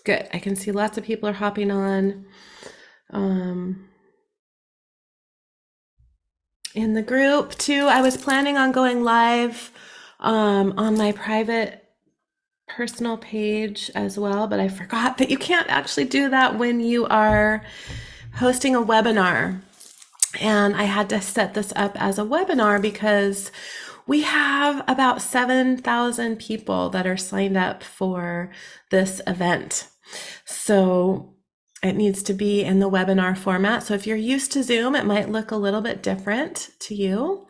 Good. I can see lots of people are hopping on. In the group too. I was planning on going live on my private personal page as well, but I forgot that you can't actually do that when you are hosting a webinar. And I had to set this up as a webinar because we have about 7,000 people that are signed up for this event. So it needs to be in the webinar format. So if you're used to Zoom, it might look a little bit different to you.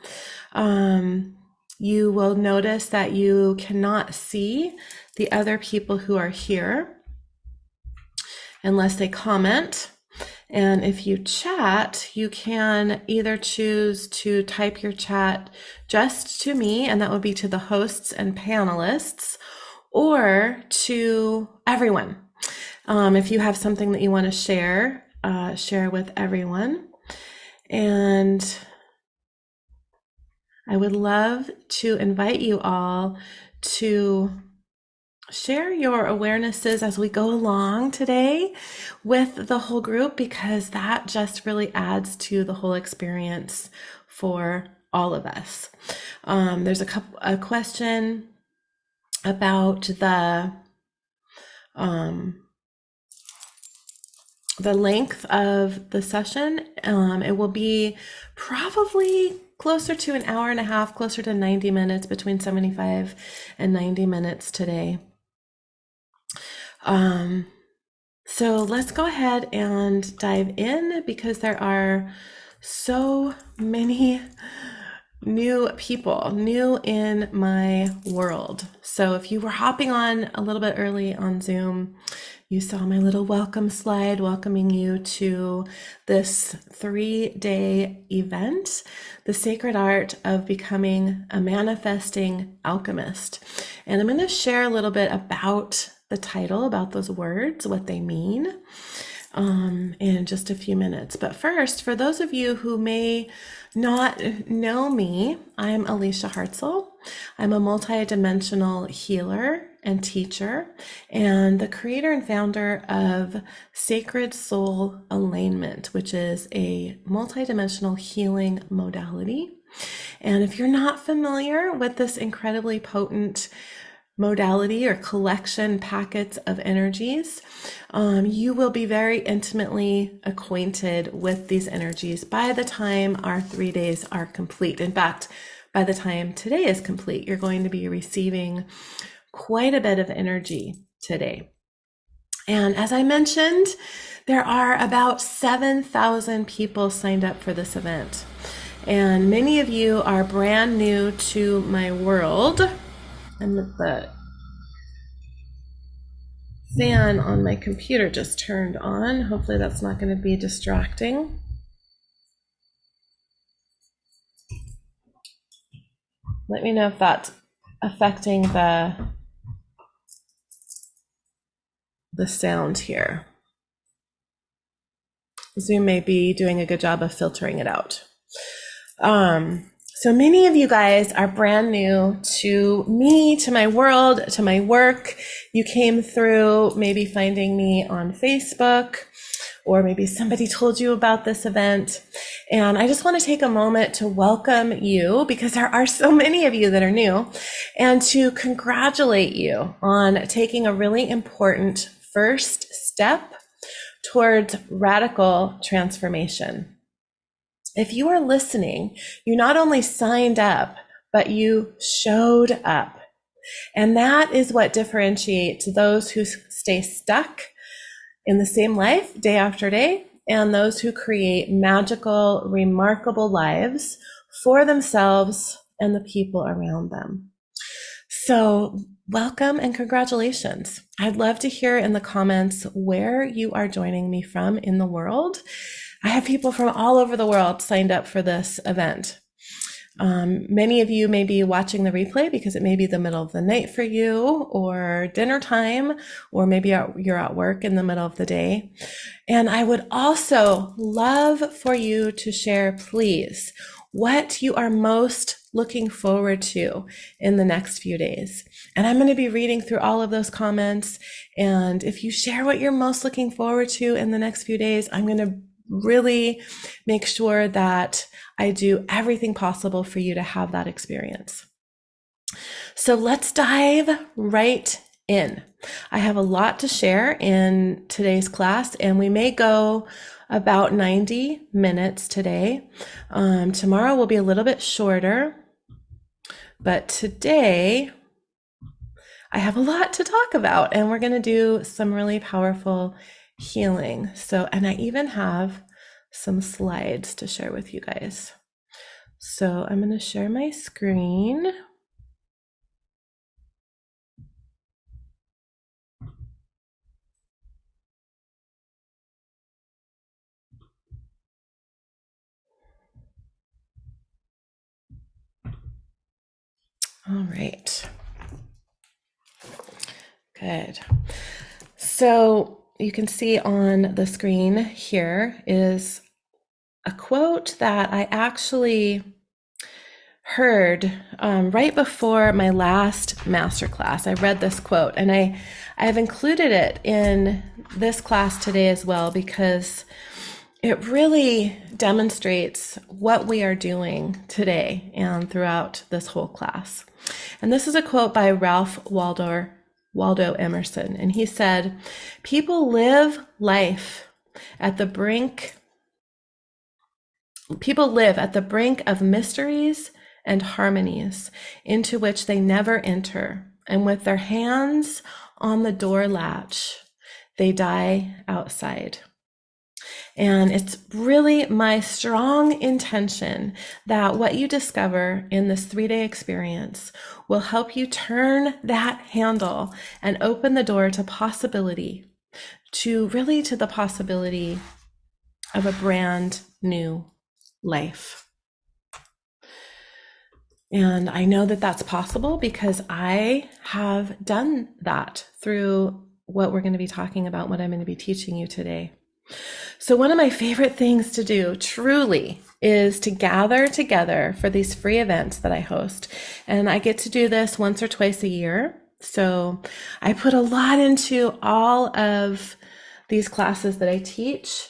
You will notice that you cannot see the other people who are here unless they comment. And if you chat, you can either choose to type your chat just to me, and that would be to the hosts and panelists, or to everyone. If you have something that you want to share, share with everyone. And I would love to invite you all to share your awarenesses as we go along today with the whole group, because that just really adds to the whole experience for all of us. There's a question about the length of the session. It will be probably closer to an hour and a half, closer to 90 minutes, between 75 and 90 minutes today. So let's go ahead and dive in, because there are so many new people, new in my world. So if you were hopping on a little bit early on Zoom, you saw my little welcome slide welcoming you to this 3-day event, The Sacred Art of Becoming a Manifesting Alchemist. And I'm going to share a little bit about the title, about those words, what they mean, in just a few minutes. But first, for those of you who may not know me, I'm Elysia Hartzel. I'm a multidimensional healer and teacher, and the creator and founder of Sacred Soul Alignment, which is a multidimensional healing modality. And if you're not familiar with this incredibly potent modality or collection packets of energies, you will be very intimately acquainted with these energies by the time our 3 days are complete. In fact, by the time today is complete, you're going to be receiving quite a bit of energy today. And as I mentioned, there are about 7,000 people signed up for this event. And many of you are brand new to my world. And the fan on my computer just turned on. Hopefully that's not going to be distracting. Let me know if that's affecting the sound here. Zoom may be doing a good job of filtering it out. So many of you guys are brand new to me, to my world, to my work. You came through maybe finding me on Facebook, or maybe somebody told you about this event. And I just want to take a moment to welcome you, because there are so many of you that are new, and to congratulate you on taking a really important first step towards radical transformation. If you are listening, you not only signed up, but you showed up. And that is what differentiates those who stay stuck in the same life day after day, and those who create magical, remarkable lives for themselves and the people around them. So welcome and congratulations. I'd love to hear in the comments where you are joining me from in the world. I have people from all over the world signed up for this event. Many of you may be watching the replay because it may be the middle of the night for you, or dinner time, or maybe you're at work in the middle of the day. And I would also love for you to share, please, what you are most looking forward to in the next few days. And I'm going to be reading through all of those comments. And if you share what you're most looking forward to in the next few days, I'm going to really make sure that I do everything possible for you to have that experience. So let's dive right in. I have a lot to share in today's class, and we may go about 90 minutes today. Tomorrow will be a little bit shorter, but today I have a lot to talk about, and we're going to do some really powerful healing. And I even have some slides to share with you guys. So I'm going to share my screen. All right. Good. So you can see on the screen here is a quote that I actually heard right before my last masterclass. I read this quote, and I've included it in this class today as well, because it really demonstrates what we are doing today and throughout this whole class. And this is a quote by Ralph Waldo Emerson. And he said, people live at the brink of mysteries and harmonies into which they never enter. And with their hands on the door latch, they die outside. And it's really my strong intention that what you discover in this 3-day experience will help you turn that handle and open the door to the possibility of a brand new life. And I know that that's possible because I have done that through what we're going to be talking about, what I'm going to be teaching you today. So one of my favorite things to do truly is to gather together for these free events that I host. And I get to do this once or twice a year. So I put a lot into all of these classes that I teach.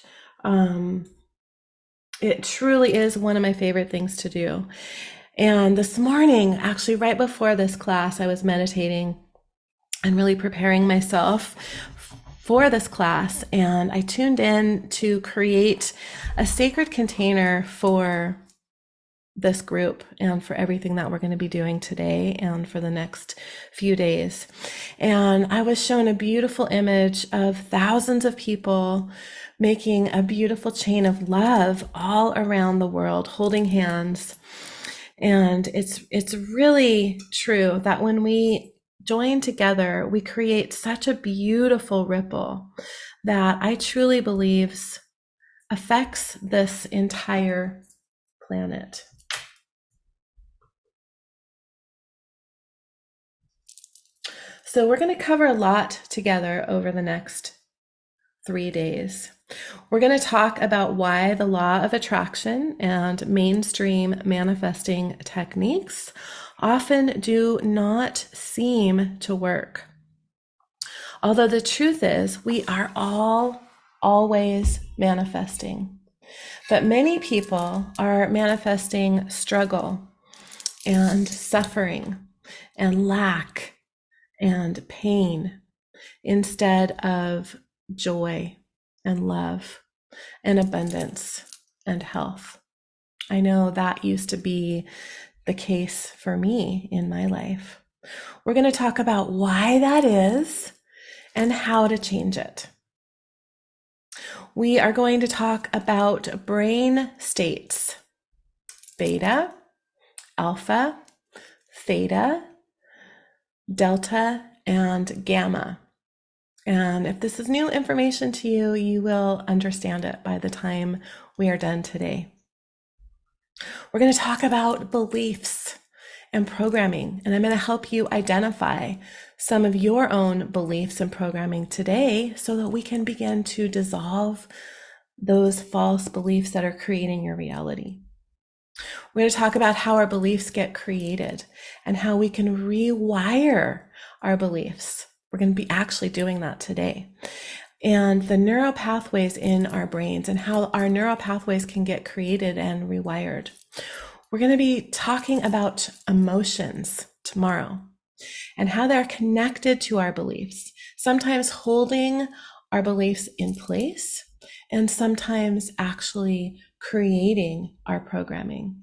It truly is one of my favorite things to do. And this morning, actually right before this class, I was meditating and really preparing myself for this class, and I tuned in to create a sacred container for this group and for everything that we're going to be doing today and for the next few days. And I was shown a beautiful image of thousands of people making a beautiful chain of love all around the world, holding hands. And it's really true that when we join together, we create such a beautiful ripple that I truly believe affects this entire planet. So we're going to cover a lot together over the next 3 days. We're going to talk about why the law of attraction and mainstream manifesting techniques often do not seem to work. Although the truth is, we are all always manifesting. But many people are manifesting struggle and suffering and lack and pain instead of joy and love and abundance and health. I know that used to be the case for me in my life. We're going to talk about why that is and how to change it. We are going to talk about brain states: beta, alpha, theta, delta, and gamma. And if this is new information to you, you will understand it by the time we are done today. We're going to talk about beliefs and programming, and I'm going to help you identify some of your own beliefs and programming today so that we can begin to dissolve those false beliefs that are creating your reality. We're going to talk about how our beliefs get created and how we can rewire our beliefs. We're going to be actually doing that today. And the neural pathways in our brains and how our neural pathways can get created and rewired. We're going to be talking about emotions tomorrow and how they're connected to our beliefs, sometimes holding our beliefs in place and sometimes actually creating our programming,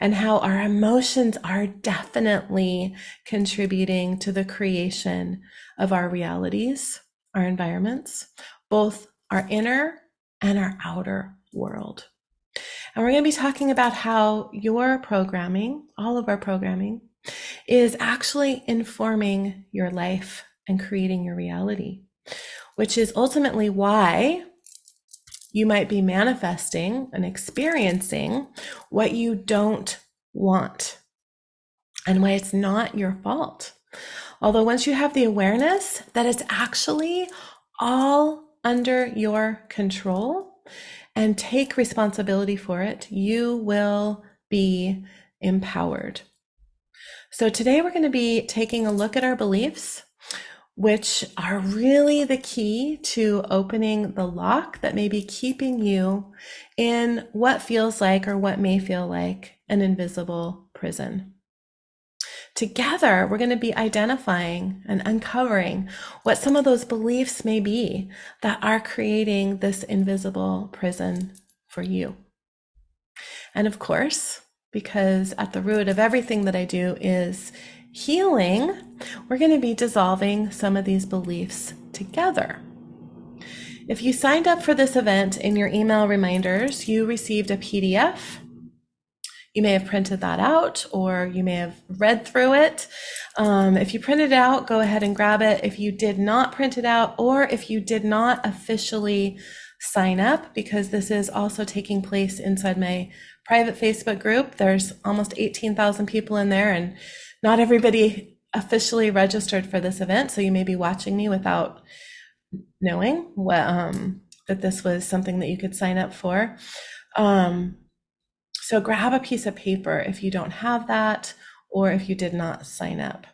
and how our emotions are definitely contributing to the creation of our realities, our environments, both our inner and our outer world. And we're going to be talking about how your programming, all of our programming, is actually informing your life and creating your reality, which is ultimately why you might be manifesting and experiencing what you don't want and why it's not your fault. Although once you have the awareness that it's actually all under your control and take responsibility for it, you will be empowered. So today we're going to be taking a look at our beliefs, which are really the key to opening the lock that may be keeping you in what feels like or what may feel like an invisible prison. Together, we're going to be identifying and uncovering what some of those beliefs may be that are creating this invisible prison for you. And of course, because at the root of everything that I do is healing, we're going to be dissolving some of these beliefs together. If you signed up for this event in your email reminders, you received a PDF. You may have printed that out or you may have read through it. If you printed it out, go ahead and grab it. If you did not print it out, or if you did not officially sign up, because this is also taking place inside my private Facebook group, there's almost 18,000 people in there and not everybody officially registered for this event. So you may be watching me without knowing that this was something that you could sign up for. So grab a piece of paper if you don't have that, or if you did not sign up.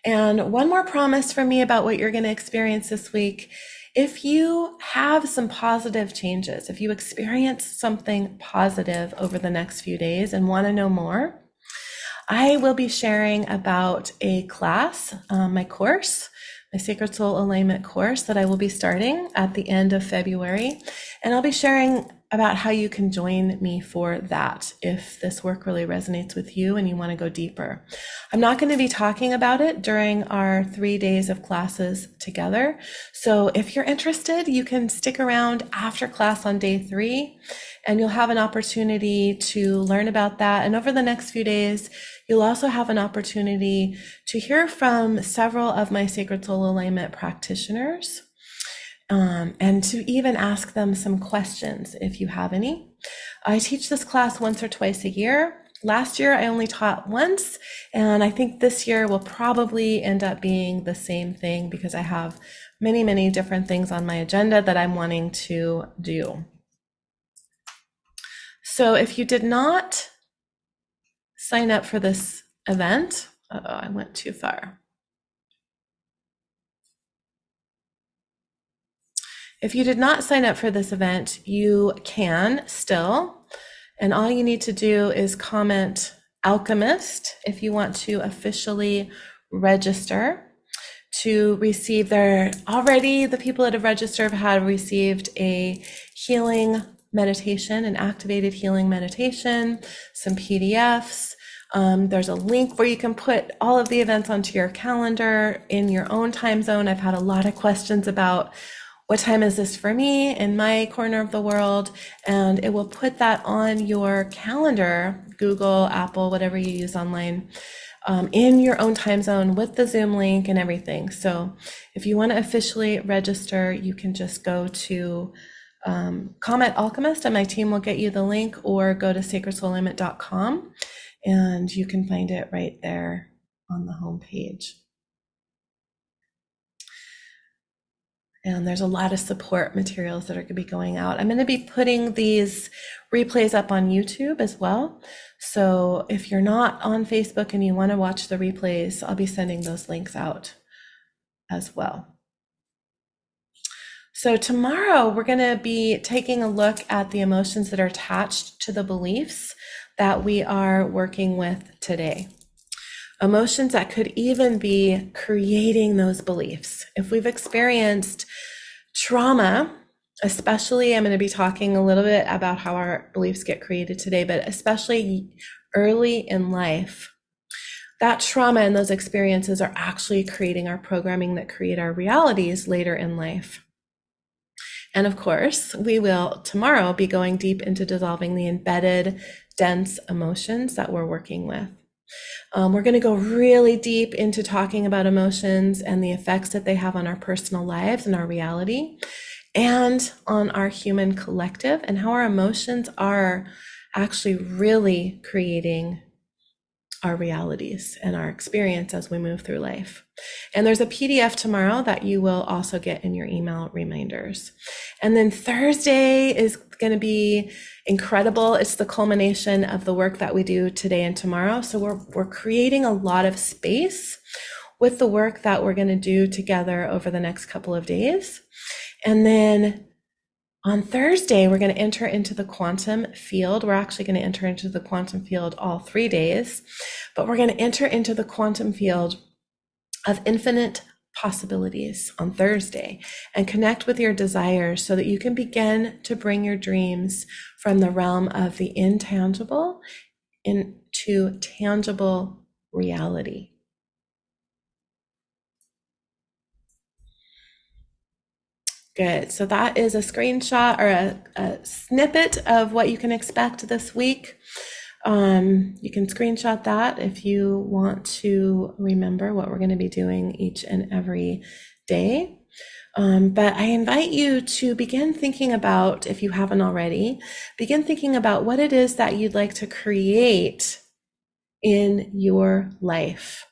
And one more promise from me about what you're going to experience this week. If you have some positive changes, if you experience something positive over the next few days and want to know more, I will be sharing about a class, my course, my Sacred Soul Alignment course that I will be starting at the end of February. And I'll be sharing about how you can join me for that if this work really resonates with you and you want to go deeper. I'm not going to be talking about it during our 3 days of classes together. So if you're interested, you can stick around after class on day 3 and you'll have an opportunity to learn about that. And over the next few days, you'll also have an opportunity to hear from several of my Sacred Soul Alignment practitioners. And to even ask them some questions if you have any. I teach this class once or twice a year. Last year, I only taught once, and I think this year will probably end up being the same thing because I have many, many different things on my agenda that I'm wanting to do. So if you did not sign up for this event, I went too far. If you did not sign up for this event, you can still, and all you need to do is comment alchemist if you want to officially register to receive the people that have registered have received a healing meditation, an activated healing meditation, some PDFs. There's a link where you can put all of the events onto your calendar in your own time zone. I've had a lot of questions about what time is this for me in my corner of the world, and it will put that on your calendar, Google, Apple, whatever you use online, in your own time zone with the Zoom link and everything. So if you want to officially register, you can just go to comment alchemist and my team will get you the link, or go to sacredsoulimit.com and you can find it right there on the home page. And there's a lot of support materials that are going to be going out. I'm going to be putting these replays up on YouTube as well. So if you're not on Facebook and you want to watch the replays, I'll be sending those links out as well. So tomorrow we're going to be taking a look at the emotions that are attached to the beliefs that we are working with today. Emotions that could even be creating those beliefs. If we've experienced trauma, especially, I'm going to be talking a little bit about how our beliefs get created today, but especially early in life, that trauma and those experiences are actually creating our programming that create our realities later in life. And of course, we will tomorrow be going deep into dissolving the embedded, dense emotions that we're working with. We're going to go really deep into talking about emotions and the effects that they have on our personal lives and our reality and on our human collective, and how our emotions are actually really creating our realities and our experience as we move through life. And there's a PDF tomorrow that you will also get in your email reminders. And then Thursday is going to be incredible. It's the culmination of the work that we do today and tomorrow. So we're creating a lot of space with the work that we're going to do together over the next couple of days. And then on Thursday, we're going to enter into the quantum field. We're actually going to enter into the quantum field all 3 days, but we're going to enter into the quantum field of infinite possibilities on Thursday and connect with your desires so that you can begin to bring your dreams from the realm of the intangible into tangible reality. Good. So that is a screenshot or a snippet of what you can expect this week. You can screenshot that if you want to remember what we're going to be doing each and every day. But I invite you to begin thinking about, if you haven't already, begin thinking about what it is that you'd like to create in your life.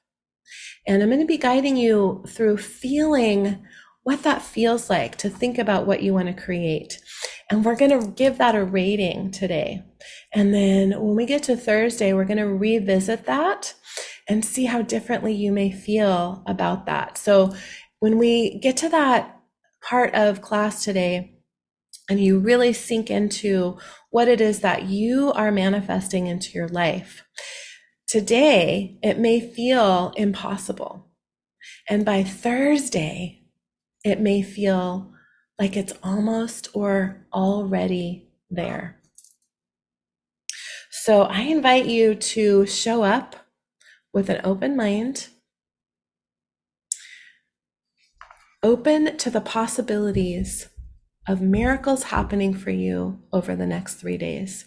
And I'm going to be guiding you through feeling what that feels like to think about what you want to create. And we're going to give that a rating today. And then when we get to Thursday, we're going to revisit that and see how differently you may feel about that. So when we get to that part of class today, and you really sink into what it is that you are manifesting into your life, today, it may feel impossible. And by Thursday, it may feel like it's almost or already there. So I invite you to show up with an open mind, open to the possibilities of miracles happening for you over the next 3 days.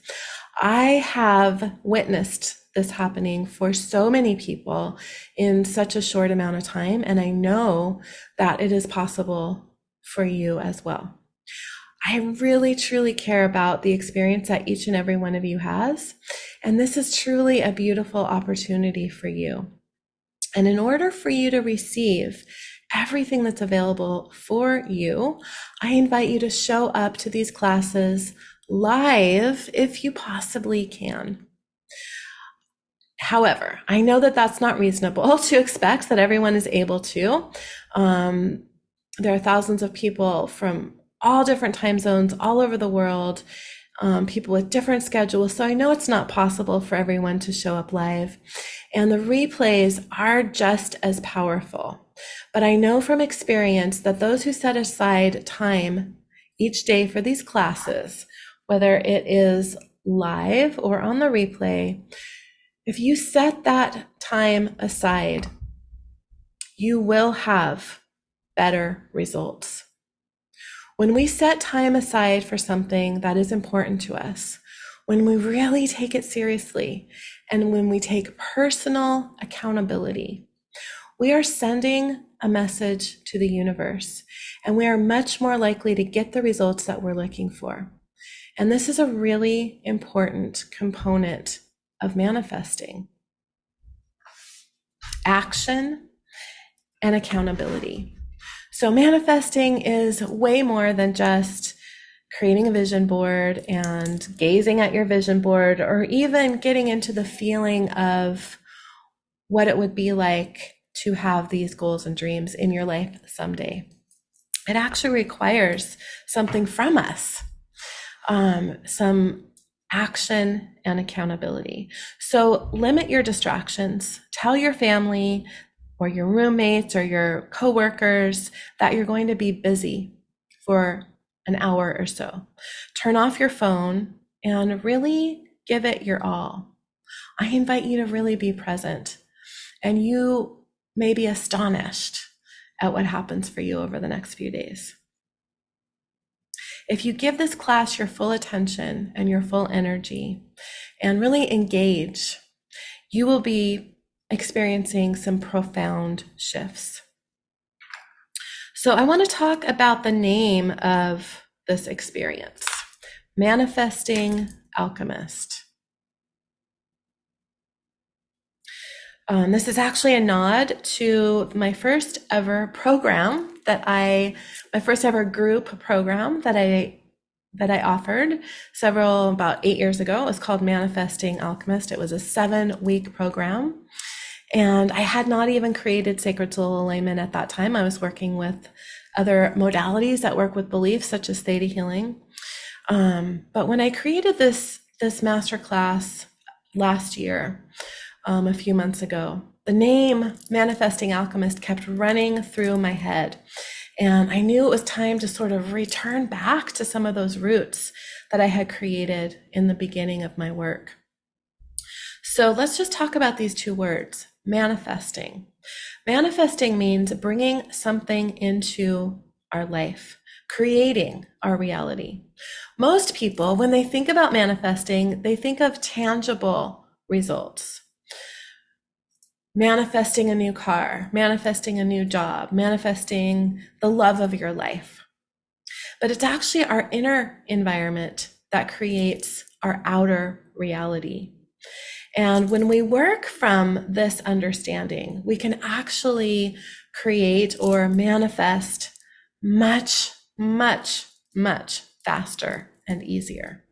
I have witnessed this happening for so many people in such a short amount of time, and I know that it is possible for you as well. I really, truly care about the experience that each and every one of you has, and this is truly a beautiful opportunity for you. And in order for you to receive everything that's available for you, I invite you to show up to these classes live if you possibly can. However, I know that that's not reasonable to expect that everyone is able to. There are thousands of people from all different time zones all over the world, people with different schedules. So I know it's not possible for everyone to show up live. And the replays are just as powerful. But I know from experience that those who set aside time each day for these classes, whether it is live or on the replay, if you set that time aside, you will have better results. When we set time aside for something that is important to us, when we really take it seriously, and when we take personal accountability, we are sending a message to the universe, and we are much more likely to get the results that we're looking for. And this is a really important component of manifesting: action and accountability. So manifesting is way more than just creating a vision board and gazing at your vision board, or even getting into the feeling of what it would be like to have these goals and dreams in your life someday. It actually requires something from us, some action and accountability. So limit your distractions. Tell your family or your roommates or your coworkers that you're going to be busy for an hour or so. Turn off your phone and really give it your all. I invite you to really be present, and you may be astonished at what happens for you over the next few days. If you give this class your full attention and your full energy and really engage, you will be experiencing some profound shifts. So I want to talk about the name of this experience, Manifesting Alchemist. This is actually a nod to my first ever program my first ever group program that I offered about 8 years ago. It was called Manifesting Alchemist. It was a 7-week program. And I had not even created sacred soul alignment at that time. I was working with other modalities that work with beliefs, such as theta healing. But when I created this masterclass last year, a few months ago, the name Manifesting Alchemist kept running through my head. And I knew it was time to sort of return back to some of those roots that I had created in the beginning of my work. So let's just talk about these two words, manifesting. Manifesting means bringing something into our life, creating our reality. Most people, when they think about manifesting, they think of tangible results. Manifesting a new car, manifesting a new job, manifesting the love of your life. But it's actually our inner environment that creates our outer reality. And when we work from this understanding, we can actually create or manifest much, much, much faster and easier.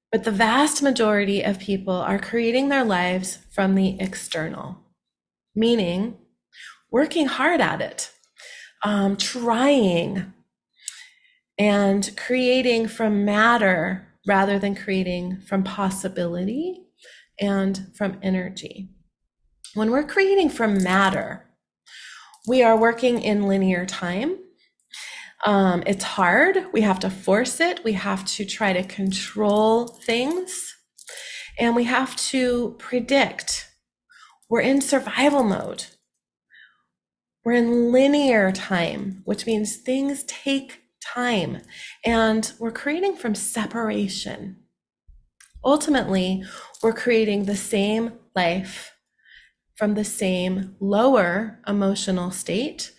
But the vast majority of people are creating their lives from the external, meaning working hard at it, trying and creating from matter rather than creating from possibility and from energy. When we're creating from matter, we are working in linear time. It's hard. We have to force it. We have to try to control things, and we have to predict. We're in survival mode. We're in linear time, which means things take time, and we're creating from separation. Ultimately, we're creating the same life from the same lower emotional state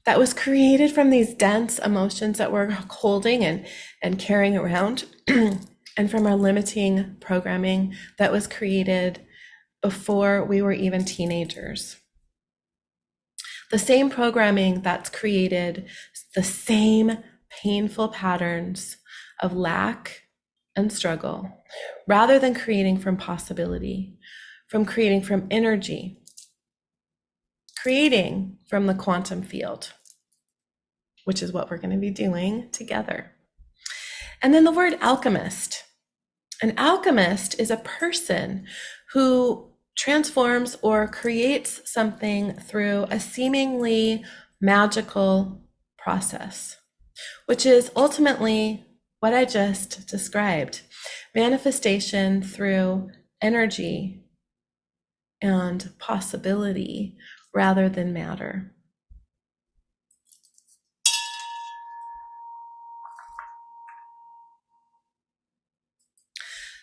that was created from these dense emotions that we're holding and carrying around, and from our limiting programming that was created before we were even teenagers. The same programming that's created the same painful patterns of lack and struggle, rather than creating from possibility, from creating from energy, creating from the quantum field, which is what we're going to be doing together. And then the word alchemist. An alchemist is a person who transforms or creates something through a seemingly magical process, which is ultimately what I just described. Manifestation through energy and possibility rather than matter.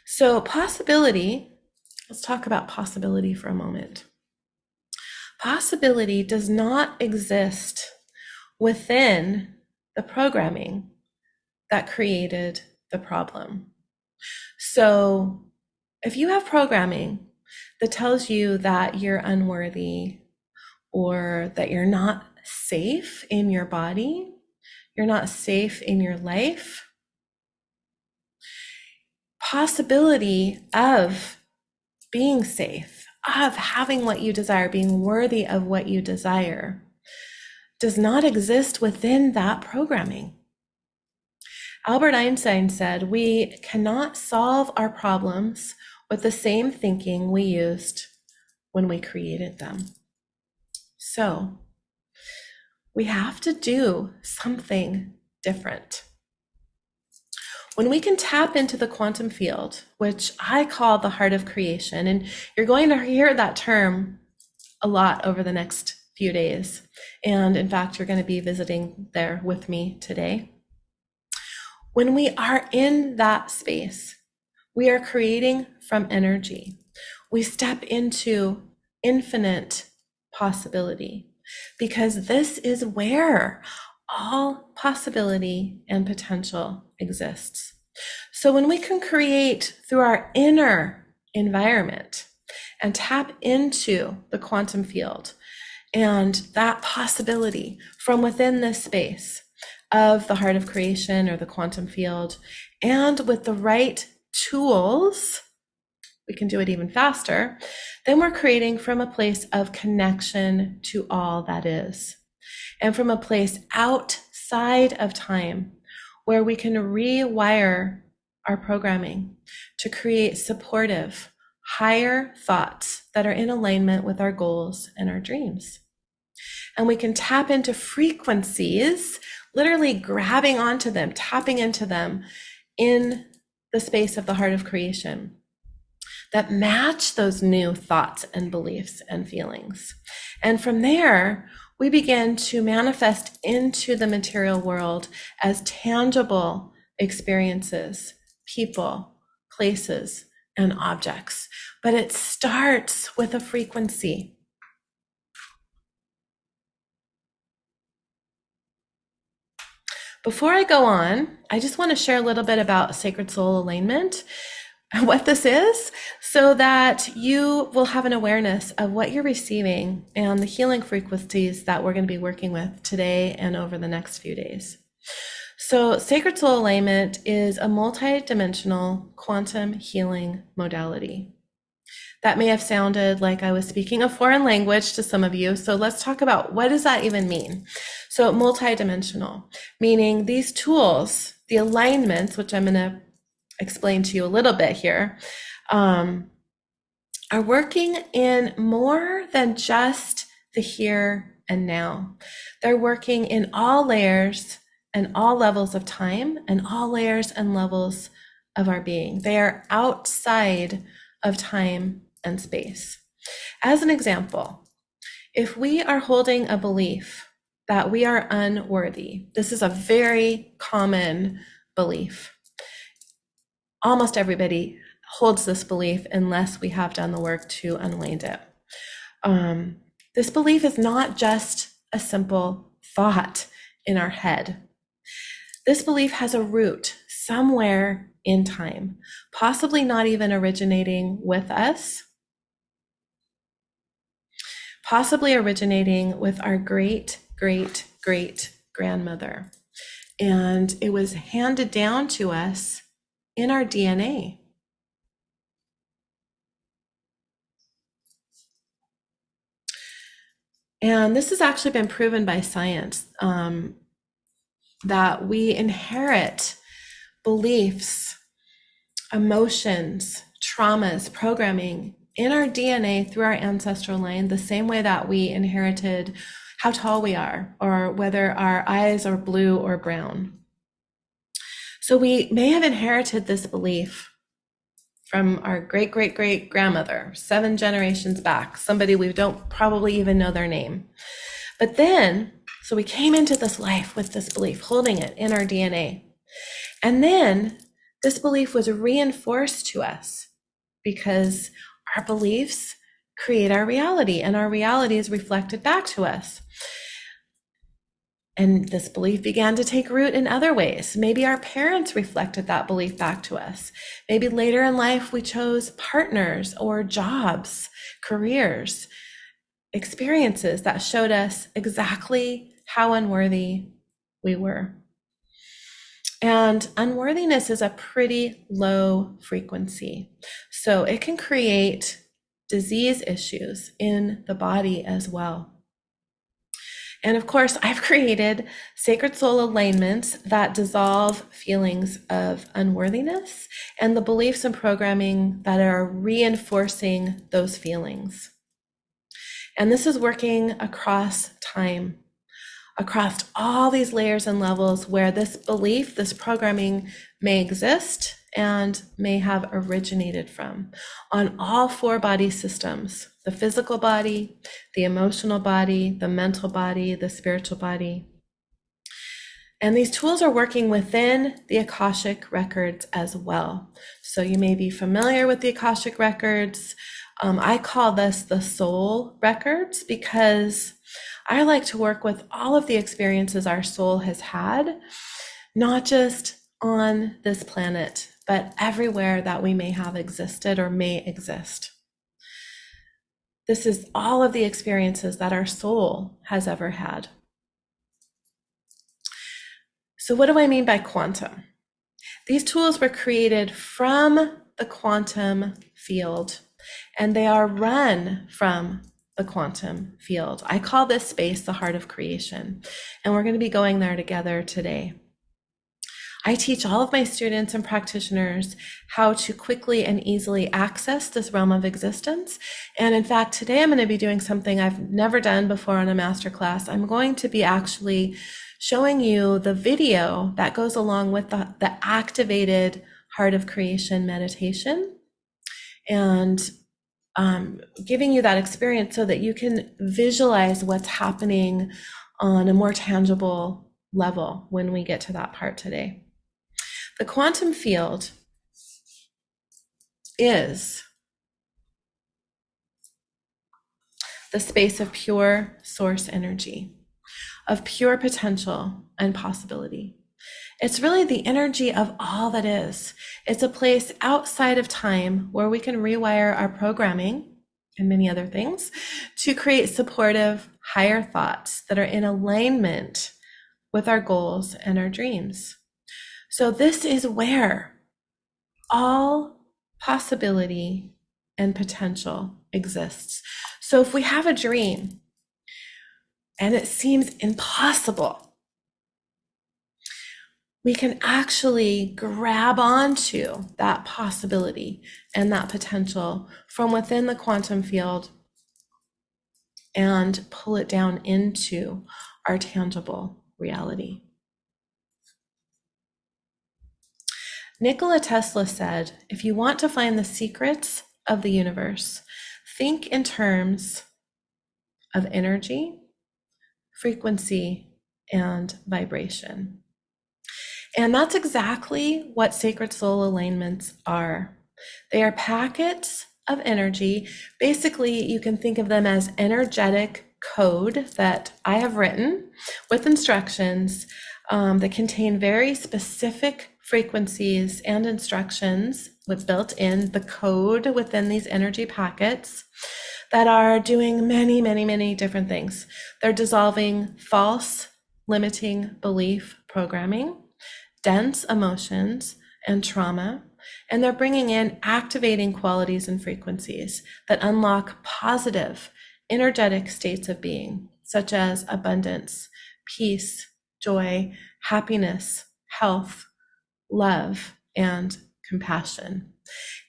So possibility, let's talk about possibility for a moment. Possibility does not exist within the programming that created the problem. So if you have programming that tells you that you're unworthy, or that you're not safe in your body. You're not safe in your life. Possibility of being safe, of having what you desire, being worthy of what you desire, does not exist within that programming. Albert Einstein said, we cannot solve our problems with the same thinking we used when we created them. So we have to do something different. When we can tap into the quantum field, which I call the heart of creation, and you're going to hear that term a lot over the next few days. And in fact, you're going to be visiting there with me today. When we are in that space, we are creating from energy. We step into infinite possibility, because this is where all possibility and potential exists. So when we can create through our inner environment and tap into the quantum field and that possibility from within this space of the heart of creation or the quantum field, and with the right tools, we can do it even faster, then we're creating from a place of connection to all that is, and from a place outside of time where we can rewire our programming to create supportive, higher thoughts that are in alignment with our goals and our dreams. And we can tap into frequencies, literally grabbing onto them, tapping into them in the space of the heart of creation that match those new thoughts and beliefs and feelings. And from there, we begin to manifest into the material world as tangible experiences, people, places, and objects. But it starts with a frequency. Before I go on, I just want to share a little bit about sacred soul alignment, what this is, so that you will have an awareness of what you're receiving and the healing frequencies that we're going to be working with today and over the next few days. So sacred soul alignment is a multi-dimensional quantum healing modality. That may have sounded like I was speaking a foreign language to some of you. So let's talk about, what does that even mean? So multi-dimensional, meaning these tools, the alignments, which I'm going to explain to you a little bit here, are working in more than just the here and now. They're working in all layers and all levels of time and all layers and levels of our being. They are outside of time and space. As an example, if we are holding a belief that we are unworthy, this is a very common belief. Almost everybody holds this belief unless we have done the work to unwind it. This belief is not just a simple thought in our head. This belief has a root somewhere in time, possibly not even originating with us, possibly originating with our great, great, great grandmother. And it was handed down to us in our DNA. And this has actually been proven by science, that we inherit beliefs, emotions, traumas, programming in our DNA through our ancestral line, the same way that we inherited how tall we are, or whether our eyes are blue or brown. So we may have inherited this belief from our great, great, great grandmother, 7 generations back, somebody we don't probably even know their name. But then, so we came into this life with this belief, holding it in our DNA. And then this belief was reinforced to us because our beliefs create our reality, and our reality is reflected back to us. And this belief began to take root in other ways. Maybe our parents reflected that belief back to us. Maybe later in life, we chose partners or jobs, careers, experiences that showed us exactly how unworthy we were. And unworthiness is a pretty low frequency. So it can create disease issues in the body as well. And of course, I've created sacred soul alignments that dissolve feelings of unworthiness and the beliefs and programming that are reinforcing those feelings. And this is working across time, across all these layers and levels where this belief, this programming may exist and may have originated from, on all 4 body systems: the physical body, the emotional body, the mental body, the spiritual body. And these tools are working within the Akashic records as well. So you may be familiar with the Akashic records. I call this the soul records because I like to work with all of the experiences our soul has had, not just on this planet, but everywhere that we may have existed or may exist. This is all of the experiences that our soul has ever had. So what do I mean by quantum? These tools were created from the quantum field, and they are run from the quantum field. I call this space the heart of creation, and we're going to be going there together today. I teach all of my students and practitioners how to quickly and easily access this realm of existence. And in fact, today I'm going to be doing something I've never done before on a masterclass. I'm going to be actually showing you the video that goes along with the activated heart of creation meditation, and giving you that experience so that you can visualize what's happening on a more tangible level when we get to that part today. The quantum field is the space of pure source energy, of pure potential and possibility. It's really the energy of all that is. It's a place outside of time where we can rewire our programming and many other things to create supportive, higher thoughts that are in alignment with our goals and our dreams. So this is where all possibility and potential exists. So if we have a dream and it seems impossible, we can actually grab onto that possibility and that potential from within the quantum field and pull it down into our tangible reality. Nikola Tesla said, if you want to find the secrets of the universe, think in terms of energy, frequency, and vibration. And that's exactly what sacred soul alignments are. They are packets of energy. Basically, you can think of them as energetic code that I have written with instructions that contain very specific frequencies and instructions with built in the code within these energy packets that are doing many, many, many different things. They're dissolving false, limiting belief programming, dense emotions, and trauma, and they're bringing in activating qualities and frequencies that unlock positive, energetic states of being, such as abundance, peace, joy, happiness, health, love, and compassion.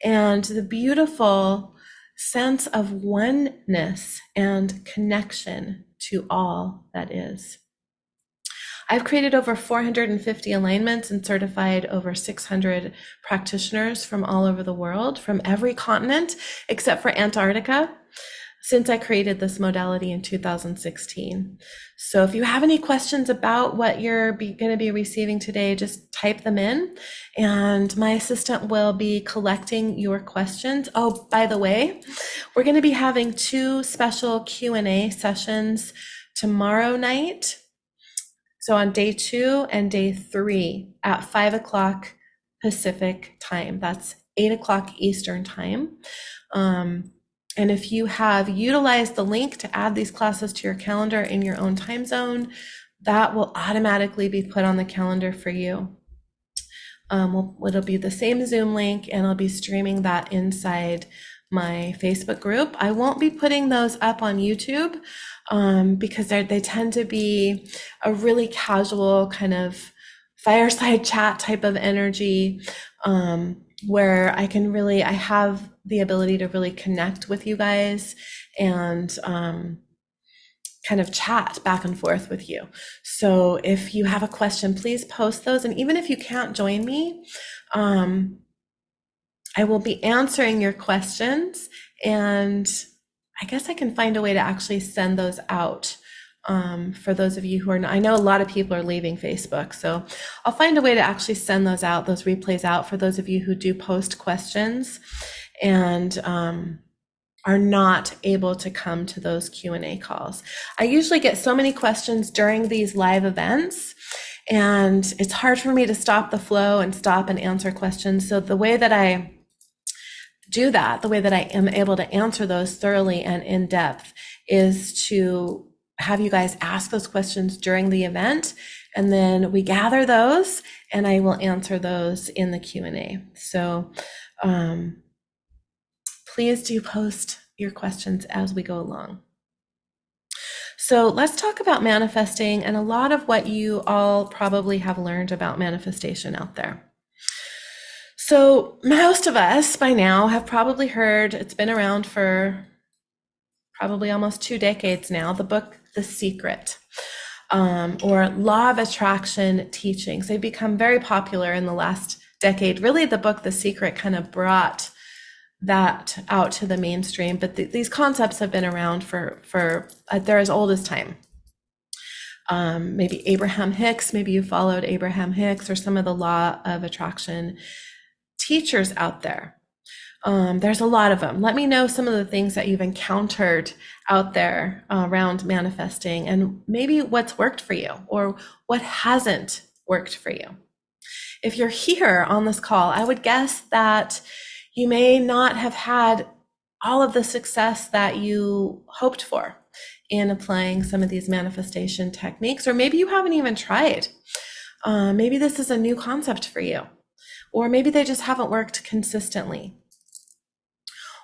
And the beautiful sense of oneness and connection to all that is. I've created over 450 alignments and certified over 600 practitioners from all over the world, from every continent except for Antarctica, since I created this modality in 2016. So if you have any questions about what you're going to be receiving today, just type them in and my assistant will be collecting your questions. Oh, by the way, we're going to be having 2 special Q&A sessions tomorrow night. So on day 2 and day 3 at 5 o'clock Pacific time. That's 8 o'clock Eastern time. And if you have utilized the link to add these classes to your calendar in your own time zone, that will automatically be put on the calendar for you. It'll be the same Zoom link, and I'll be streaming that inside my Facebook group. I won't be putting those up on YouTube because they tend to be a really casual kind of fireside chat type of energy, where I have the ability to really connect with you guys and kind of chat back and forth with you. So if you have a question, please post those. And even if you can't join me, I will be answering your questions, and I guess I can find a way to actually send those out for those of you who are not. I know a lot of people are leaving Facebook, so I'll find a way to actually send those replays out for those of you who do post questions and are not able to come to those Q&A calls. I usually get so many questions during these live events, and it's hard for me to stop the flow and stop and answer questions. So the way that I do that, the way that I am able to answer those thoroughly and in depth, is to have you guys ask those questions during the event, and then we gather those and I will answer those in the Q&A. So please do post your questions as we go along. So let's talk about manifesting and a lot of what you all probably have learned about manifestation out there. So most of us by now have probably heard, it's been around for probably almost 2 decades now, the book, The Secret, or Law of Attraction teachings. They've become very popular in the last decade. Really, the book, The Secret, kind of brought that out to the mainstream, but these concepts have been around for they're as old as time. Maybe Abraham Hicks, maybe you followed Abraham Hicks or some of the law of attraction teachers out there. There's a lot of them. Let me know some of the things that you've encountered out there around manifesting, and maybe what's worked for you or what hasn't worked for you. If you're here on this call, I would guess that you may not have had all of the success that you hoped for in applying some of these manifestation techniques, or maybe you haven't even tried. Maybe this is a new concept for you, or maybe they just haven't worked consistently.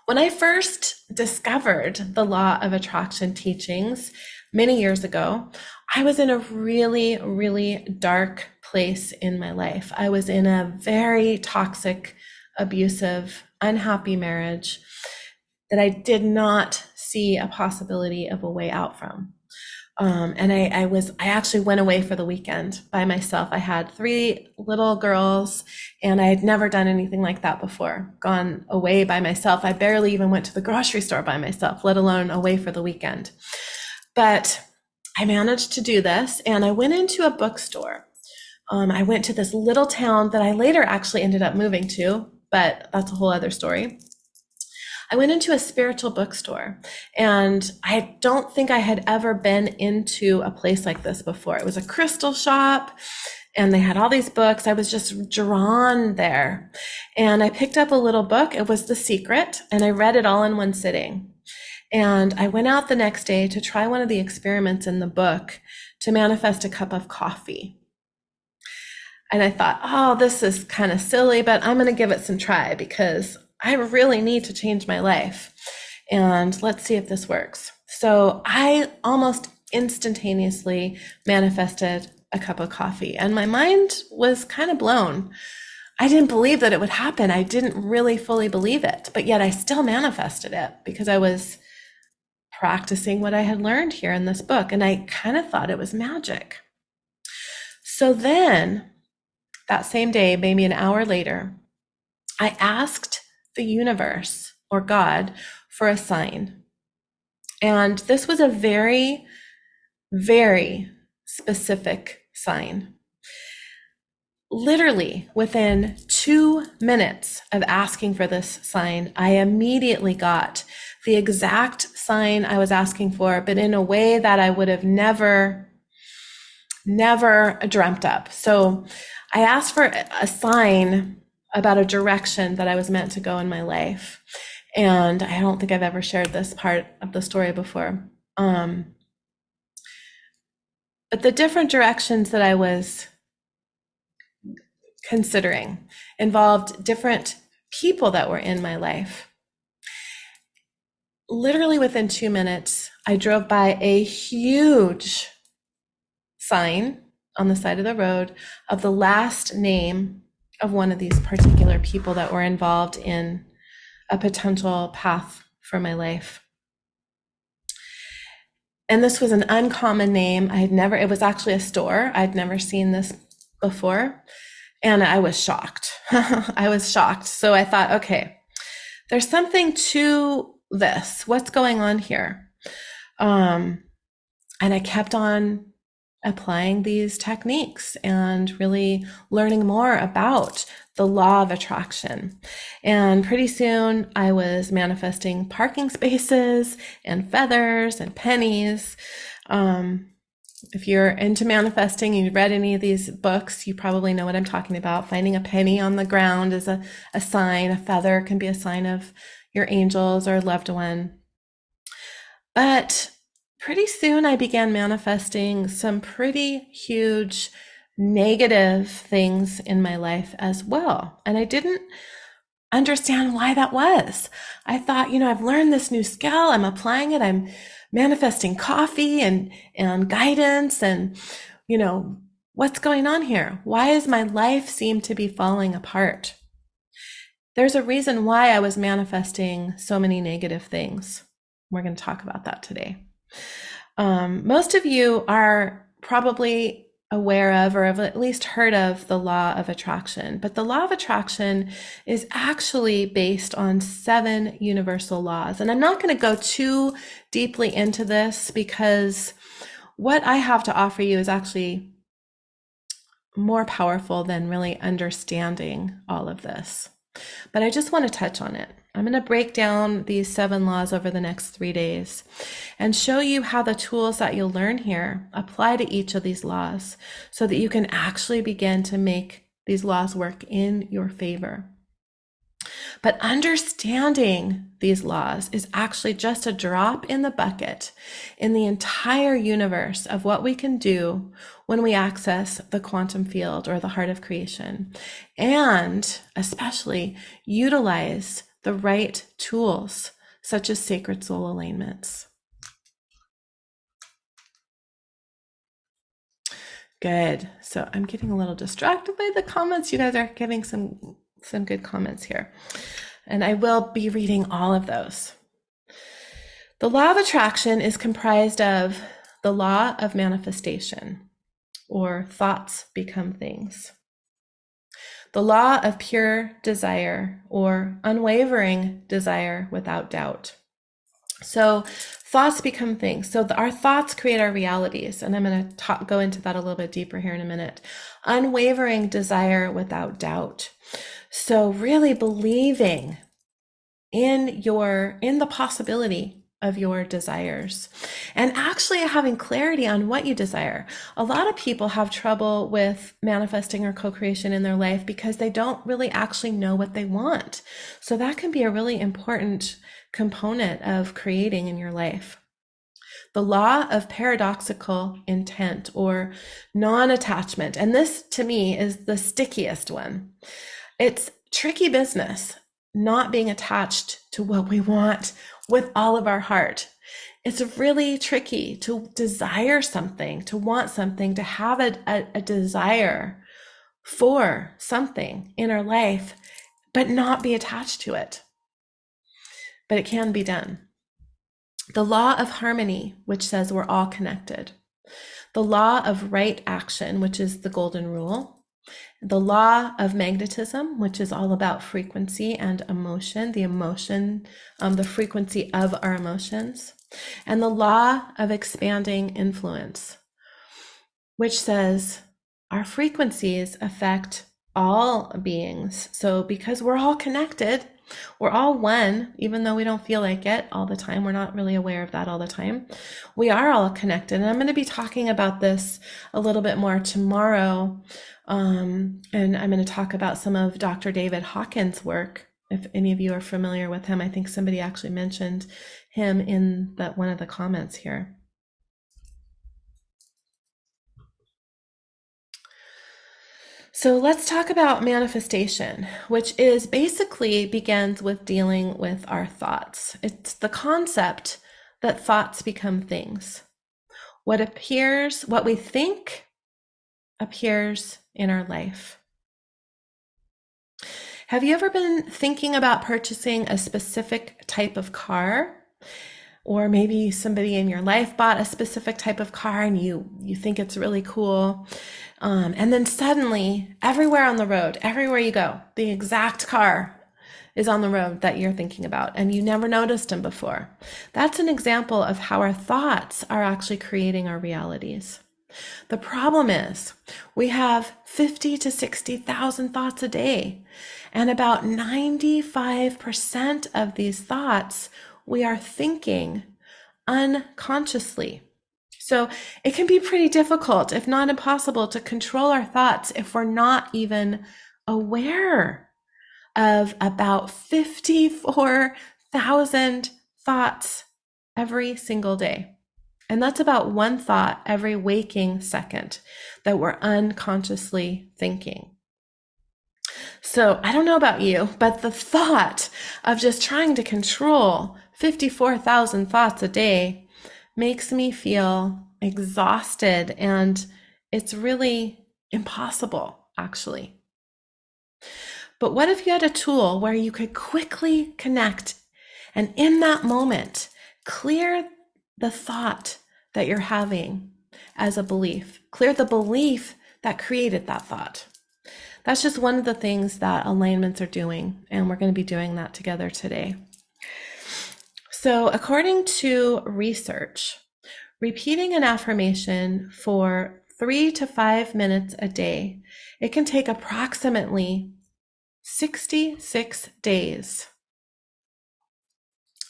When I first discovered the law of attraction teachings many years ago, I was in a really, really dark place in my life. I was in a very toxic, abusive, unhappy marriage that I did not see a possibility of a way out from. And I actually went away for the weekend by myself. I had 3 little girls, and I had never done anything like that before, gone away by myself. I barely even went to the grocery store by myself, let alone away for the weekend. But I managed to do this, and I went into a bookstore. I went to this little town that I later actually ended up moving to, but that's a whole other story. I went into a spiritual bookstore, and I don't think I had ever been into a place like this before. It was a crystal shop, and they had all these books. I was just drawn there, and I picked up a little book. It was The Secret, and I read it all in one sitting. And I went out the next day to try one of the experiments in the book to manifest a cup of coffee. And I thought, oh, this is kind of silly, but I'm going to give it some try because I really need to change my life. And let's see if this works. So I almost instantaneously manifested a cup of coffee, and my mind was kind of blown. I didn't believe that it would happen. I didn't really fully believe it, but yet I still manifested it because I was practicing what I had learned here in this book, and I kind of thought it was magic. So then that same day, maybe an hour later, I asked the universe or God for a sign. And this was a very, very specific sign. Literally within 2 minutes of asking for this sign, I immediately got the exact sign I was asking for, but in a way that I would have never dreamt up. So I asked for a sign about a direction that I was meant to go in my life. And I don't think I've ever shared this part of the story before. But the different directions that I was considering involved different people that were in my life. Literally within 2 minutes, I drove by a huge sign on the side of the road of the last name of one of these particular people that were involved in a potential path for my life. And this was an uncommon name. It was actually a store. I'd never seen this before. And I was shocked. I was shocked. So I thought, okay, there's something to this. What's going on here? And I kept on applying these techniques and really learning more about the law of attraction. And pretty soon I was manifesting parking spaces and feathers and pennies. If you're into manifesting, you've read any of these books, you probably know what I'm talking about. Finding a penny on the ground is a sign. A feather can be a sign of your angels or loved one. But pretty soon I began manifesting some pretty huge negative things in my life as well. And I didn't understand why that was. I thought, I've learned this new skill. I'm applying it. I'm manifesting coffee and guidance and, what's going on here? Why does my life seem to be falling apart? There's a reason why I was manifesting so many negative things. We're going to talk about that today. Most of you are probably aware of or have at least heard of the law of attraction, but the law of attraction is actually based on 7 universal laws. And I'm not going to go too deeply into this because what I have to offer you is actually more powerful than really understanding all of this. But I just want to touch on it. I'm going to break down these 7 laws over the next 3 days and show you how the tools that you'll learn here apply to each of these laws so that you can actually begin to make these laws work in your favor. But understanding these laws is actually just a drop in the bucket in the entire universe of what we can do when we access the quantum field or the heart of creation, and especially utilize the right tools such as sacred soul alignments. Good. So I'm getting a little distracted by the comments. You guys are giving some good comments here. And I will be reading all of those. The law of attraction is comprised of the law of manifestation, or thoughts become things. The law of pure desire, or unwavering desire without doubt. So thoughts become things. So our thoughts create our realities. And I'm going to go into that a little bit deeper here in a minute. Unwavering desire without doubt. So really believing in the possibility of your desires and actually having clarity on what you desire. A lot of people have trouble with manifesting or co-creation in their life because they don't really actually know what they want. So that can be a really important component of creating in your life. The law of paradoxical intent, or non-attachment. And this to me is the stickiest one. It's tricky business not being attached to what we want with all of our heart. It's really tricky to desire something, to want something, to have a desire for something in our life, but not be attached to it. But it can be done. The law of harmony, which says we're all connected. The law of right action, which is the golden rule. The law of magnetism, which is all about frequency and emotion, the frequency of our emotions. And the law of expanding influence, which says our frequencies affect all beings. So because we're all connected, we're all one, even though we don't feel like it all the time. We're not really aware of that all the time. We are all connected. And I'm going to be talking about this a little bit more tomorrow. And I'm going to talk about some of Dr. David Hawkins' work If any of you are familiar with him, I think somebody actually mentioned him in one of the comments here. So let's talk about manifestation, which is basically begins with dealing with our thoughts. It's the concept that thoughts become things. What we think appears in our life. Have you ever been thinking about purchasing a specific type of car? Or maybe somebody in your life bought a specific type of car and you think it's really cool. And then suddenly, everywhere on the road, everywhere you go, the exact car is on the road that you're thinking about, and you never noticed them before. That's an example of how our thoughts are actually creating our realities. The problem is we have 50 to 60,000 thoughts a day, and about 95% of these thoughts we are thinking unconsciously. So it can be pretty difficult, if not impossible, to control our thoughts if we're not even aware of about 54,000 thoughts every single day. And that's about one thought every waking second that we're unconsciously thinking. So I don't know about you, but the thought of just trying to control 54,000 thoughts a day makes me feel exhausted, and it's really impossible, actually. But what if you had a tool where you could quickly connect and in that moment clear the thought that you're having as a belief, clear the belief that created that thought? That's just one of the things that alignments are doing, and we're going to be doing that together today. So according to research, repeating an affirmation for 3 to 5 minutes a day, it can take approximately 66 days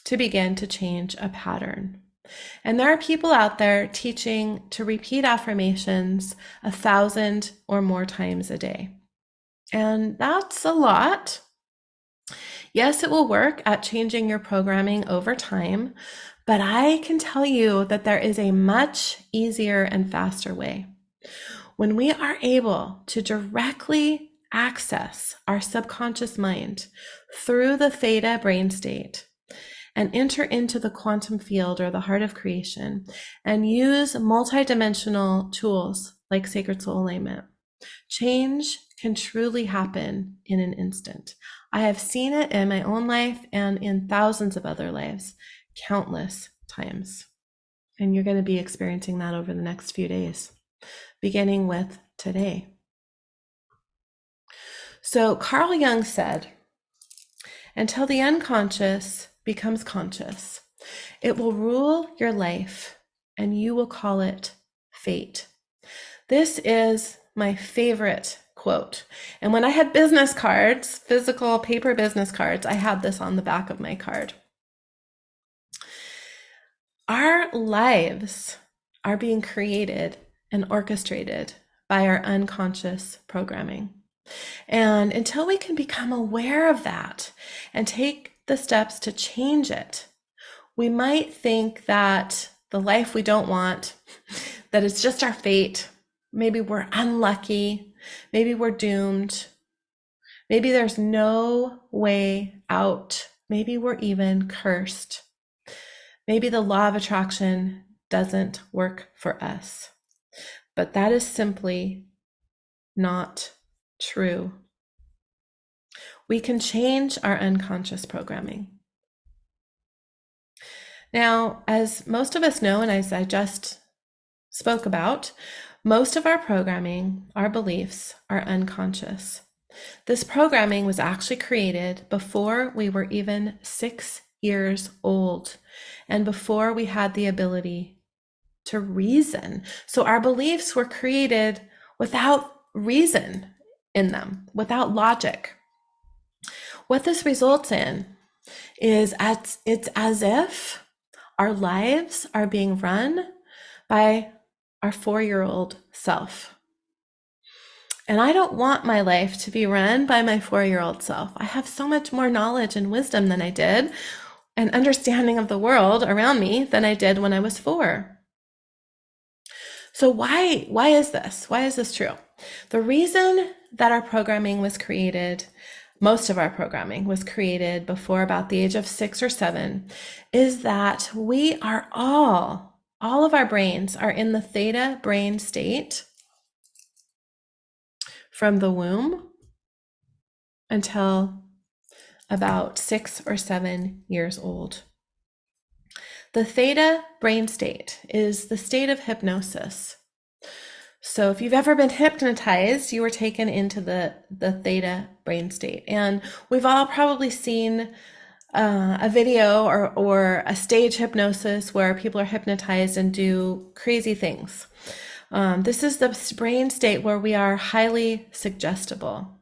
to begin to change a pattern. And there are people out there teaching to repeat affirmations 1,000 or more times a day. And that's a lot. Yes, it will work at changing your programming over time, but I can tell you that there is a much easier and faster way. When we are able to directly access our subconscious mind through the theta brain state and enter into the quantum field or the heart of creation and use multidimensional tools like sacred soul alignment, change can truly happen in an instant. I have seen it in my own life and in thousands of other lives, countless times. And you're going to be experiencing that over the next few days, beginning with today. So Carl Jung said, until the unconscious becomes conscious, it will rule your life and you will call it fate. This is my favorite quote. And when I had business cards, physical paper business cards, I had this on the back of my card. Our lives are being created and orchestrated by our unconscious programming. And until we can become aware of that and take the steps to change it, we might think that the life we don't want, that it's just our fate. Maybe we're unlucky. Maybe we're doomed. Maybe there's no way out. Maybe we're even cursed. Maybe the law of attraction doesn't work for us. But that is simply not true. We can change our unconscious programming. Now, as most of us know, and as I just spoke about, most of our programming, our beliefs, are unconscious. This programming was actually created before we were even 6 years old and before we had the ability to reason. So our beliefs were created without reason in them, without logic. What this results in is it's as if our lives are being run by our 4-year-old self. And I don't want my life to be run by my 4-year-old self. I have so much more knowledge and wisdom than I did, and understanding of the world around me than I did when I was 4. So why is this? Why is this true? The reason that our programming was created, most of our programming was created before about the age of 6 or 7, is that we are all of our brains are in the theta brain state from the womb until about 6 or 7 years old. The theta brain state is the state of hypnosis. So if you've ever been hypnotized, you were taken into the theta brain state. And we've all probably seen a video or a stage hypnosis where people are hypnotized and do crazy things. This is the brain state where we are highly suggestible.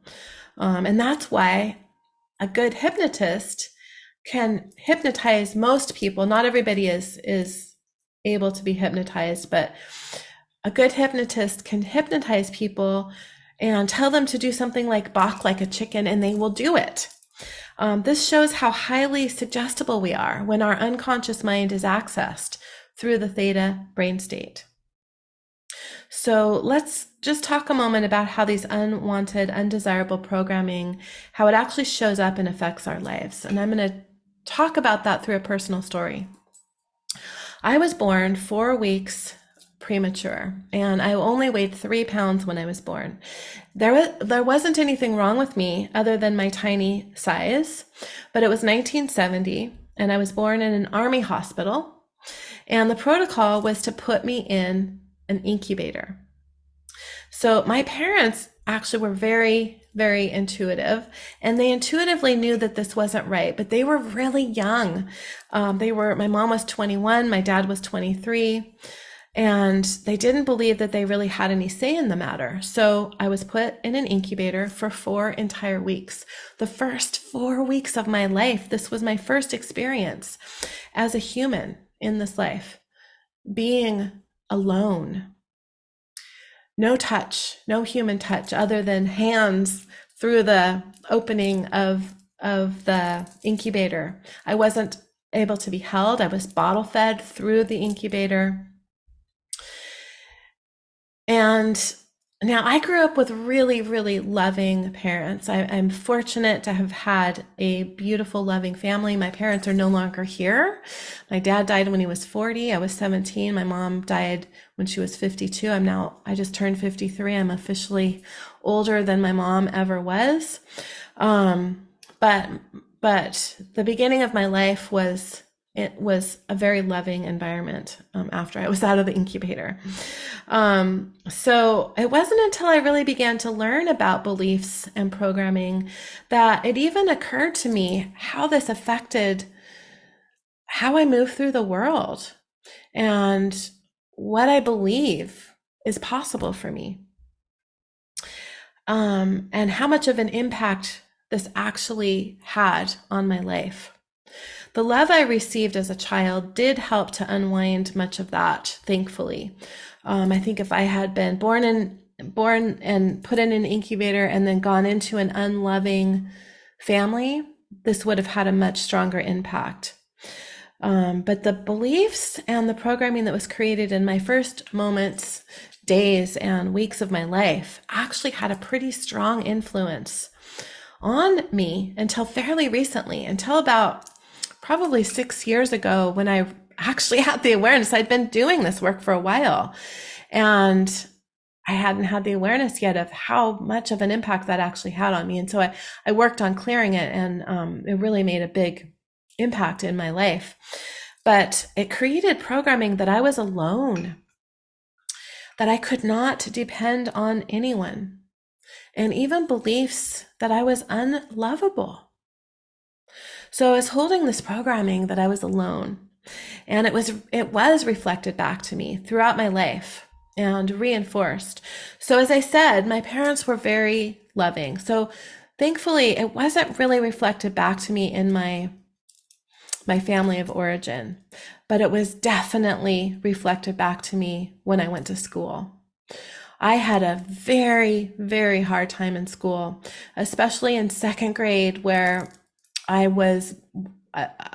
And that's why a good hypnotist can hypnotize most people. Not everybody is able to be hypnotized, but a good hypnotist can hypnotize people and tell them to do something like balk like a chicken, and they will do it. This shows how highly suggestible we are when our unconscious mind is accessed through the theta brain state. So let's just talk a moment about how these unwanted, undesirable programming, how it actually shows up and affects our lives. And I'm going to talk about that through a personal story. I was born 4 weeks premature, and I only weighed 3 pounds when I was born. There wasn't anything wrong with me other than my tiny size, but it was 1970, and I was born in an army hospital, and the protocol was to put me in an incubator. So my parents actually were very, very intuitive, and they intuitively knew that this wasn't right, but they were really young. My mom was 21, my dad was 23, and they didn't believe that they really had any say in the matter. So I was put in an incubator for 4 entire weeks. The first 4 weeks of my life, this was my first experience as a human in this life, being alone. No touch, no human touch other than hands through the opening of the incubator. I wasn't able to be held. I was bottle fed through the incubator. And now I grew up with really, really loving parents. I'm fortunate to have had a beautiful, loving family. My parents are no longer here. My dad died when he was 40. I was 17. My mom died when she was 52. I just turned 53. I'm officially older than my mom ever was. But the beginning of my life was a very loving environment after I was out of the incubator. So it wasn't until I really began to learn about beliefs and programming that it even occurred to me how this affected how I move through the world and what I believe is possible for me. And how much of an impact this actually had on my life. The love I received as a child did help to unwind much of that, thankfully. I think if I had been born and put in an incubator and then gone into an unloving family, this would have had a much stronger impact. But the beliefs and the programming that was created in my first moments, days, and weeks of my life actually had a pretty strong influence on me until fairly recently, until about probably 6 years ago when I actually had the awareness. I'd been doing this work for a while, and I hadn't had the awareness yet of how much of an impact that actually had on me. And so I worked on clearing it, and it really made a big impact in my life. But it created programming that I was alone, that I could not depend on anyone, and even beliefs that I was unlovable. So I was holding this programming that I was alone, and it was reflected back to me throughout my life and reinforced. So as I said, my parents were very loving. So thankfully, it wasn't really reflected back to me in my family of origin, but it was definitely reflected back to me when I went to school. I had a very, very hard time in school, especially in second grade, where I was,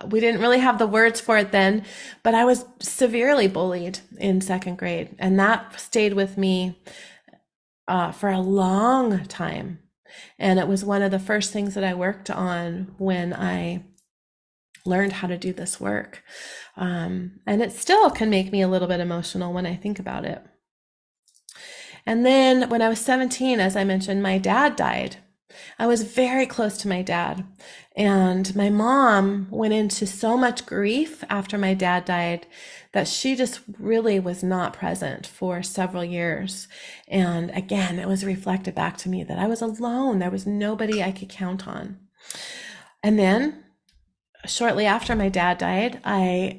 we didn't really have the words for it then, but I was severely bullied in second grade. And that stayed with me for a long time. And it was one of the first things that I worked on when I learned how to do this work. And it still can make me a little bit emotional when I think about it. And then when I was 17, as I mentioned, my dad died. I was very close to my dad. And my mom went into so much grief after my dad died that she just really was not present for several years. And again, it was reflected back to me that I was alone. There was nobody I could count on. And then shortly after my dad died, I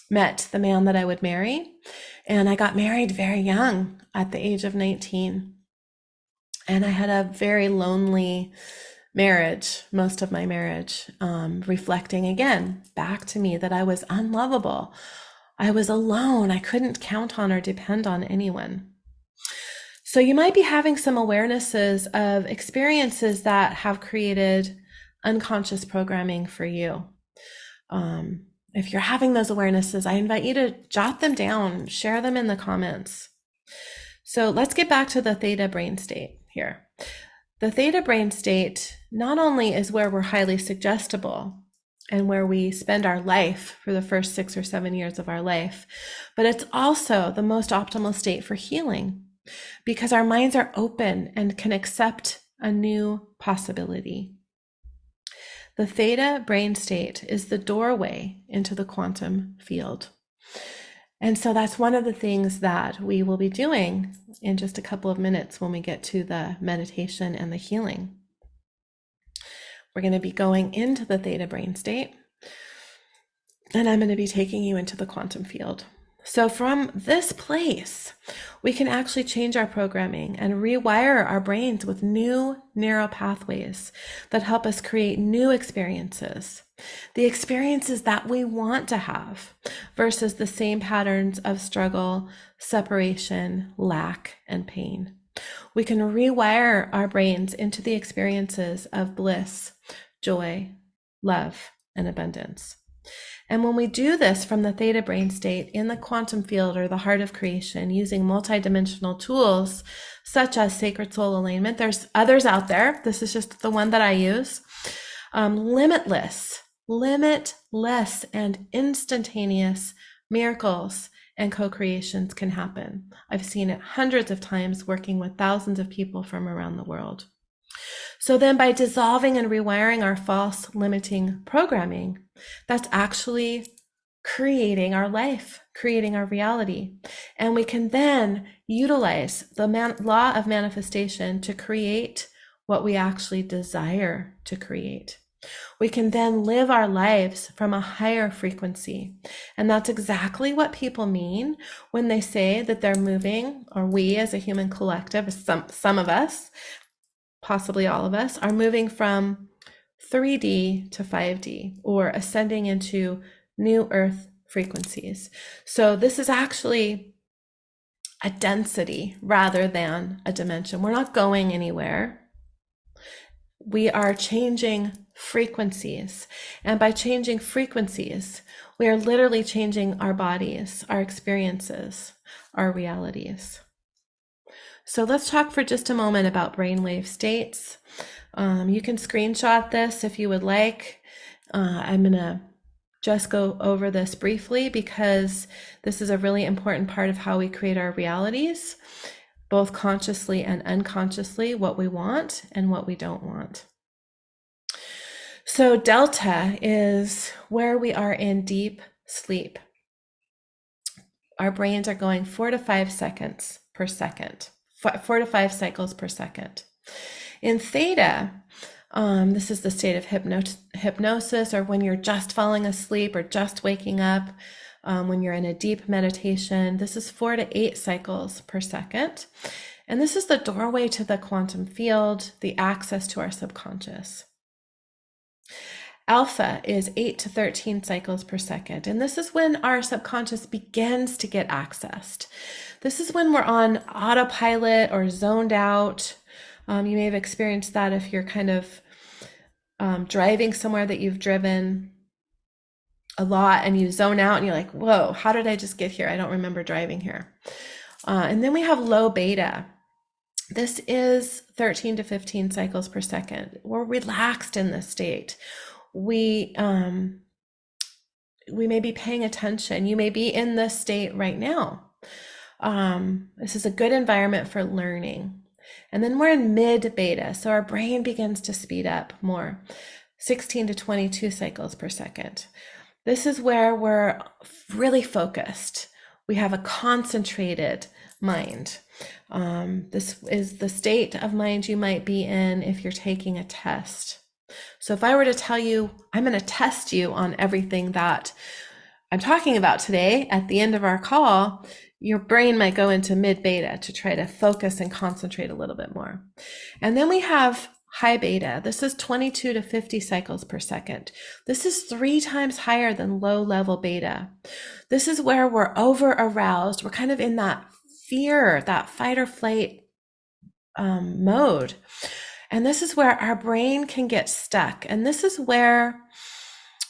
met the man that I would marry. And I got married very young at the age of 19. And I had a very lonely marriage, most of my marriage, reflecting again back to me that I was unlovable. I was alone. I couldn't count on or depend on anyone. So you might be having some awarenesses of experiences that have created unconscious programming for you. If you're having those awarenesses, I invite you to jot them down, share them in the comments. So let's get back to the theta brain state here. The theta brain state not only is where we're highly suggestible and where we spend our life for the first 6 or 7 years of our life, but it's also the most optimal state for healing because our minds are open and can accept a new possibility. The theta brain state is the doorway into the quantum field. And so that's one of the things that we will be doing in just a couple of minutes when we get to the meditation and the healing. We're going to be going into the theta brain state, and I'm going to be taking you into the quantum field. So from this place, we can actually change our programming and rewire our brains with new neural pathways that help us create new experiences, the experiences that we want to have versus the same patterns of struggle, separation, lack, and pain. We can rewire our brains into the experiences of bliss, joy, love, and abundance. And when we do this from the theta brain state in the quantum field or the heart of creation using multidimensional tools such as sacred soul alignment, there's others out there. This is just the one that I use. Limitless, and instantaneous miracles and co-creations can happen. I've seen it hundreds of times working with thousands of people from around the world. So then by dissolving and rewiring our false limiting programming, that's actually creating our life, creating our reality. And we can then utilize the law of manifestation to create what we actually desire to create. We can then live our lives from a higher frequency. And that's exactly what people mean when they say that they're moving, or we as a human collective, some of us, possibly all of us, are moving from 3D to 5D or ascending into new earth frequencies. So this is actually a density rather than a dimension. We're not going anywhere. We are changing frequencies. And by changing frequencies, we are literally changing our bodies, our experiences, our realities. So let's talk for just a moment about brainwave states. You can screenshot this if you would like. I'm going to just go over this briefly because this is a really important part of how we create our realities, both consciously and unconsciously, what we want and what we don't want. So delta is where we are in deep sleep. Our brains are going 4 to 5 seconds per second. 4 to 5 cycles per second. In theta, this is the state of hypnosis, or when you're just falling asleep or just waking up, when you're in a deep meditation. This is 4 to 8 cycles per second. And this is the doorway to the quantum field, the access to our subconscious. Alpha is 8 to 13 cycles per second. And this is when our subconscious begins to get accessed. This is when we're on autopilot or zoned out. You may have experienced that if you're kind of driving somewhere that you've driven a lot and you zone out and you're like, whoa, how did I just get here? I don't remember driving here. And then we have low beta. This is 13 to 15 cycles per second. We're relaxed in this state. We may be paying attention. You may be in this state right now. This is a good environment for learning. And then we're in mid beta. So our brain begins to speed up more, 16 to 22 cycles per second. This is where we're really focused. We have a concentrated mind. This is the state of mind you might be in if you're taking a test. So if I were to tell you, I'm going to test you on everything that I'm talking about today at the end of our call, your brain might go into mid beta to try to focus and concentrate a little bit more. And then we have high beta. This is 22 to 50 cycles per second. This is 3 times higher than low level beta. This is where we're over aroused. We're kind of in that fear, that fight or flight mode. And this is where our brain can get stuck. And this is where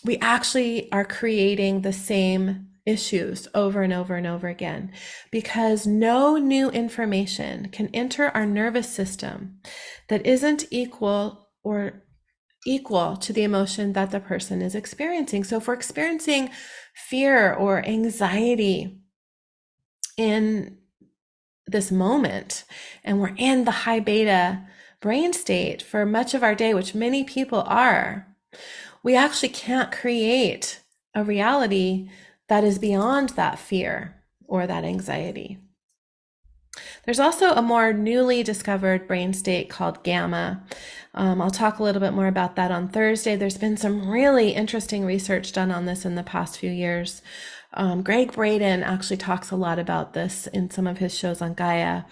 we actually are creating the same issues over and over and over again, because no new information can enter our nervous system that isn't equal to the emotion that the person is experiencing. So if we're experiencing fear or anxiety in this moment, and we're in the high beta brain state for much of our day, which many people are, we actually can't create a reality that is beyond that fear or that anxiety. There's also a more newly discovered brain state called gamma. I'll talk a little bit more about that on Thursday. There's been some really interesting research done on this in the past few years. Greg Braden actually talks a lot about this in some of his shows on Gaia.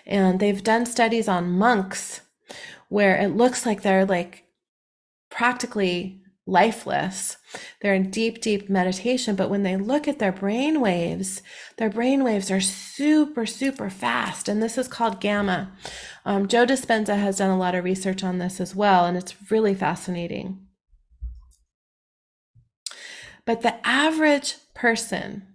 And they've done studies on monks where it looks like they're like practically lifeless. They're in deep, deep meditation, but when they look at their brain waves are super, super fast. And this is called gamma. Joe Dispenza has done a lot of research on this as well, and it's really fascinating. But the average person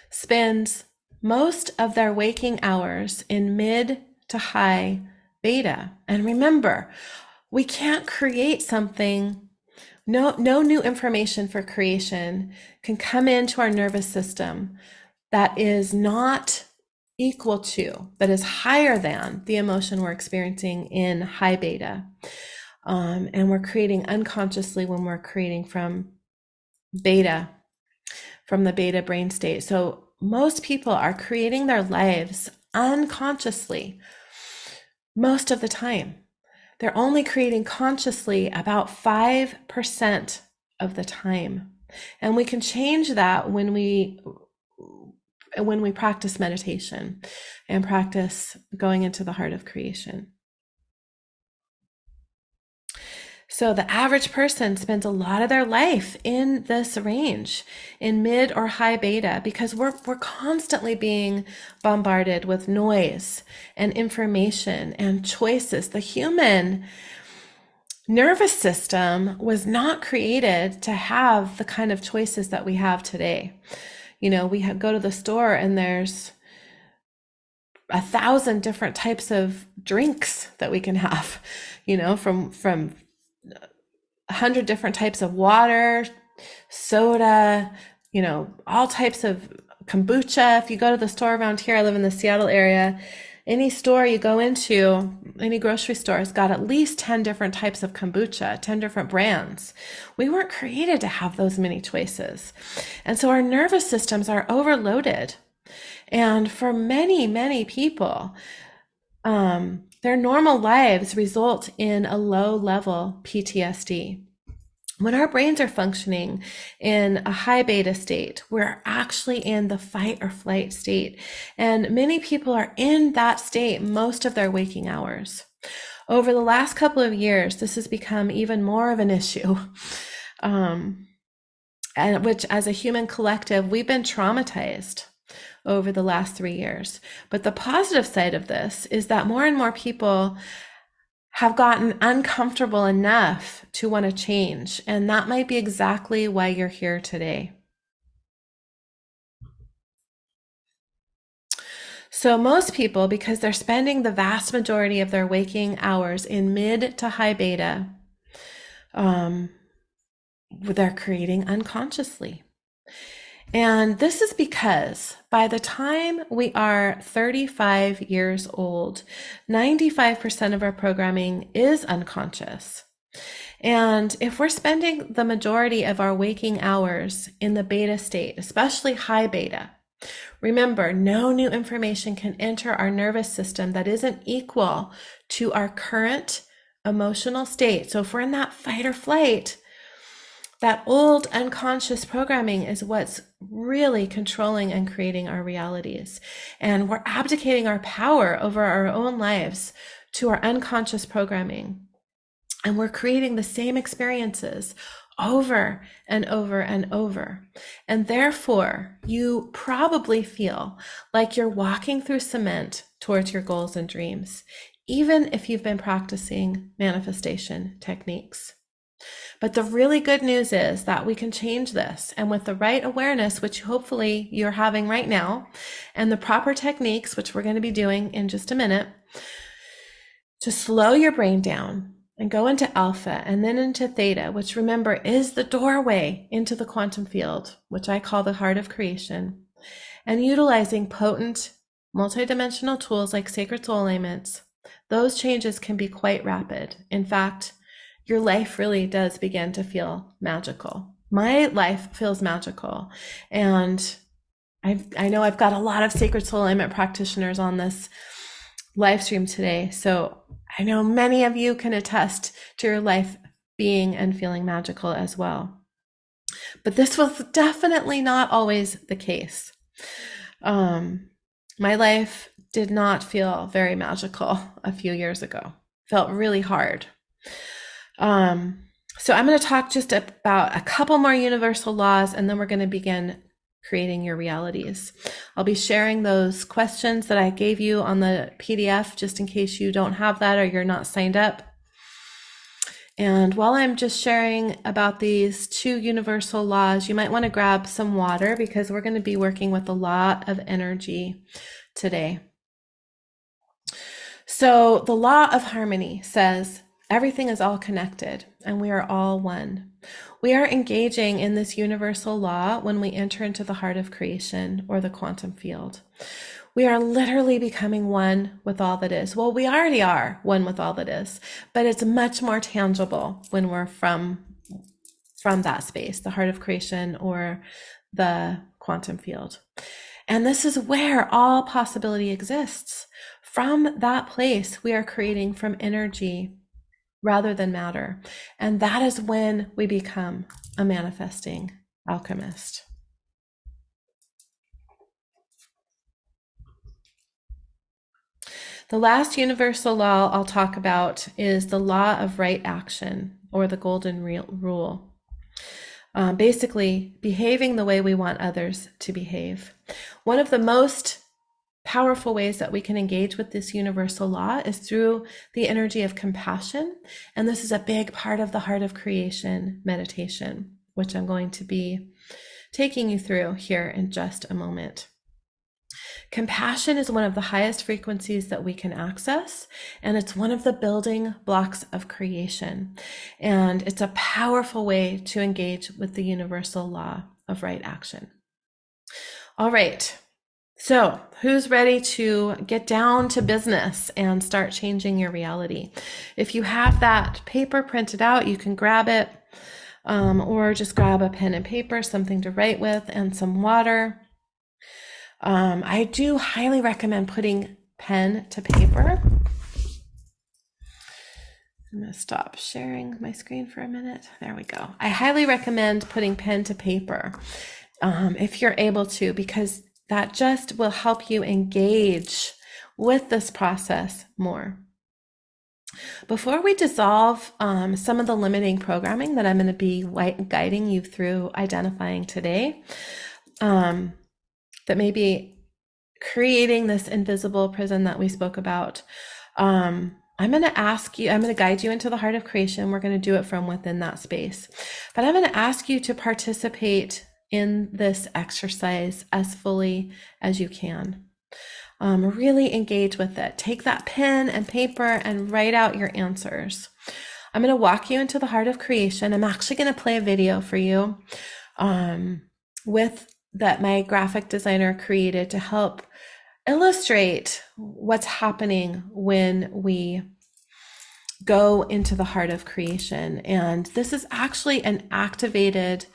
spends most of their waking hours in mid to high beta. And remember, we can't create something. No new information for creation can come into our nervous system that is not equal to, that is higher than the emotion we're experiencing in high beta. And we're creating unconsciously when we're creating from the beta brain state. So most people are creating their lives unconsciously most of the time. They're only creating consciously about 5% of the time. And we can change that when we practice meditation and practice going into the heart of creation. So the average person spends a lot of their life in this range, in mid or high beta, because we're constantly being bombarded with noise and information and choices. The human nervous system was not created to have the kind of choices that we have today. You know, we go to the store and there's 1,000 different types of drinks that we can have, you know, from 100 different types of water, soda, you know, all types of kombucha. If you go to the store around here, I live in the Seattle area, any store you go into, any grocery store has got at least 10 different types of kombucha, 10 different brands. We weren't created to have those many choices. And so our nervous systems are overloaded. And for many, many people, their normal lives result in a low level PTSD. When our brains are functioning in a high beta state, we're actually in the fight or flight state. And many people are in that state most of their waking hours. Over the last couple of years, this has become even more of an issue. And which, as a human collective, we've been traumatized over the last 3 years. But the positive side of this is that more and more people have gotten uncomfortable enough to want to change. And that might be exactly why you're here today. So most people, because they're spending the vast majority of their waking hours in mid to high beta, they're creating unconsciously. And this is because by the time we are 35 years old, 95% of our programming is unconscious. And if we're spending the majority of our waking hours in the beta state, especially high beta, remember, no new information can enter our nervous system that isn't equal to our current emotional state. So if we're in that fight or flight, that old unconscious programming is what's really controlling and creating our realities. And we're abdicating our power over our own lives to our unconscious programming. And we're creating the same experiences over and over and over. And therefore, you probably feel like you're walking through cement towards your goals and dreams, even if you've been practicing manifestation techniques. But the really good news is that we can change this. And with the right awareness, which hopefully you're having right now, and the proper techniques, which we're going to be doing in just a minute, to slow your brain down and go into alpha and then into theta, which remember is the doorway into the quantum field, which I call the heart of creation, and utilizing potent multidimensional tools like sacred soul alignments, those changes can be quite rapid. In fact, your life really does begin to feel magical. My life feels magical. And I know I've got a lot of sacred soul alignment practitioners on this live stream today. So I know many of you can attest to your life being and feeling magical as well. But this was definitely not always the case. My life did not feel very magical a few years ago. Felt really hard. So I'm going to talk just about a couple more universal laws, and then we're going to begin creating your realities. I'll be sharing those questions that I gave you on the PDF, just in case you don't have that or you're not signed up. And while I'm just sharing about these 2 universal laws, you might want to grab some water because we're going to be working with a lot of energy today. So the law of harmony says, everything is all connected and we are all one. We are engaging in this universal law when we enter into the heart of creation or the quantum field. We are literally becoming one with all that is. Well, we already are one with all that is, but it's much more tangible when we're from that space, the heart of creation or the quantum field. And this is where all possibility exists. From that place, we are creating from energy rather than matter. And that is when we become a manifesting alchemist. The last universal law I'll talk about is the law of right action, or the golden rule. Basically, behaving the way we want others to behave. One of the most powerful ways that we can engage with this universal law is through the energy of compassion. And this is a big part of the heart of creation meditation, which I'm going to be taking you through here in just a moment. Compassion is one of the highest frequencies that we can access, and it's one of the building blocks of creation. And it's a powerful way to engage with the universal law of right action. All right. So who's ready to get down to business and start changing your reality? If you have that paper printed out, you can grab it, or just grab a pen and paper, something to write with, and some water. I do highly recommend putting pen to paper. I'm going to stop sharing my screen for a minute. There we go. I highly recommend putting pen to paper if you're able to, because that just will help you engage with this process more. Before we dissolve some of the limiting programming that I'm going to be guiding you through identifying today, that may be creating this invisible prison that we spoke about, I'm going to ask you, I'm going to guide you into the heart of creation. We're going to do it from within that space. But I'm going to ask you to participate in this exercise as fully as you can. Really engage with it. Take that pen and paper and write out your answers. I'm going to walk you into the heart of creation. I'm actually going to play a video for you with that my graphic designer created to help illustrate what's happening when we go into the heart of creation. And this is actually an activated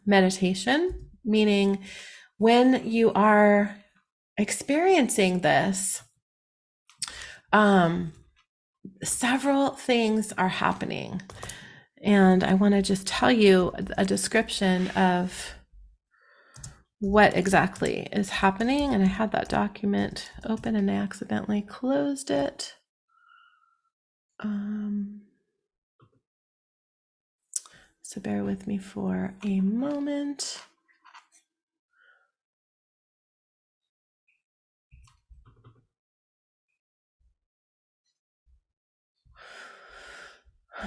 meditation, meaning when you are experiencing this, several things are happening. And I want to just tell you a description of what exactly is happening. And I had that document open and I accidentally closed it. So bear with me for a moment.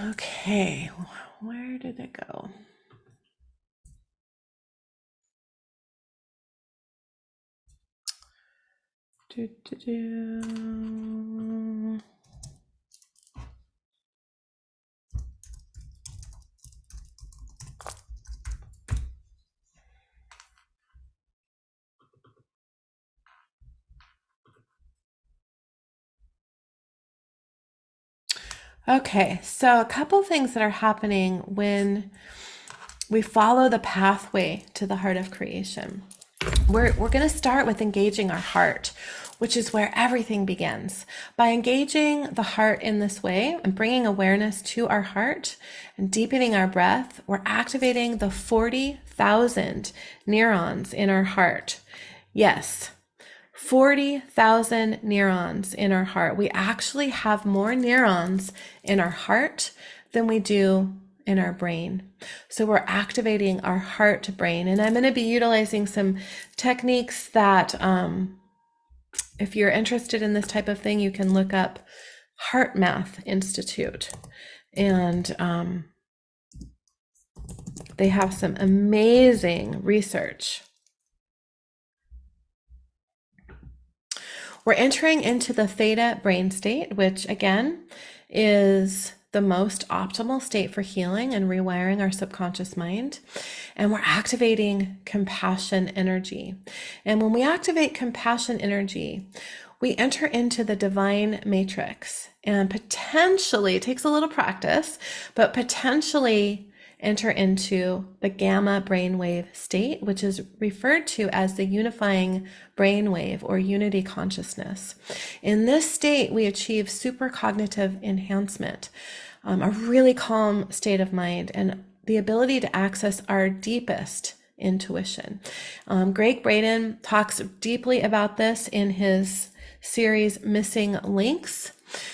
Okay, where did it go? Okay, so a couple things that are happening when we follow the pathway to the heart of creation. We're going to start with engaging our heart, which is where everything begins. By engaging the heart in this way and bringing awareness to our heart and deepening our breath, we're activating the 40,000 neurons in our heart. Yes, 40,000 neurons in our heart. We actually have more neurons in our heart than we do in our brain. So we're activating our heart brain. And I'm going to be utilizing some techniques that, if you're interested in this type of thing, you can look up Heart Math Institute. And they have some amazing research. We're entering into the theta brain state, which again is the most optimal state for healing and rewiring our subconscious mind. And we're activating compassion energy. And when we activate compassion energy, we enter into the divine matrix and potentially, it takes a little practice, but potentially enter into the gamma brainwave state, which is referred to as the unifying brainwave or unity consciousness. In this state, we achieve supercognitive enhancement, a really calm state of mind, and the ability to access our deepest intuition. Greg Braden talks deeply about this in his series Missing Links.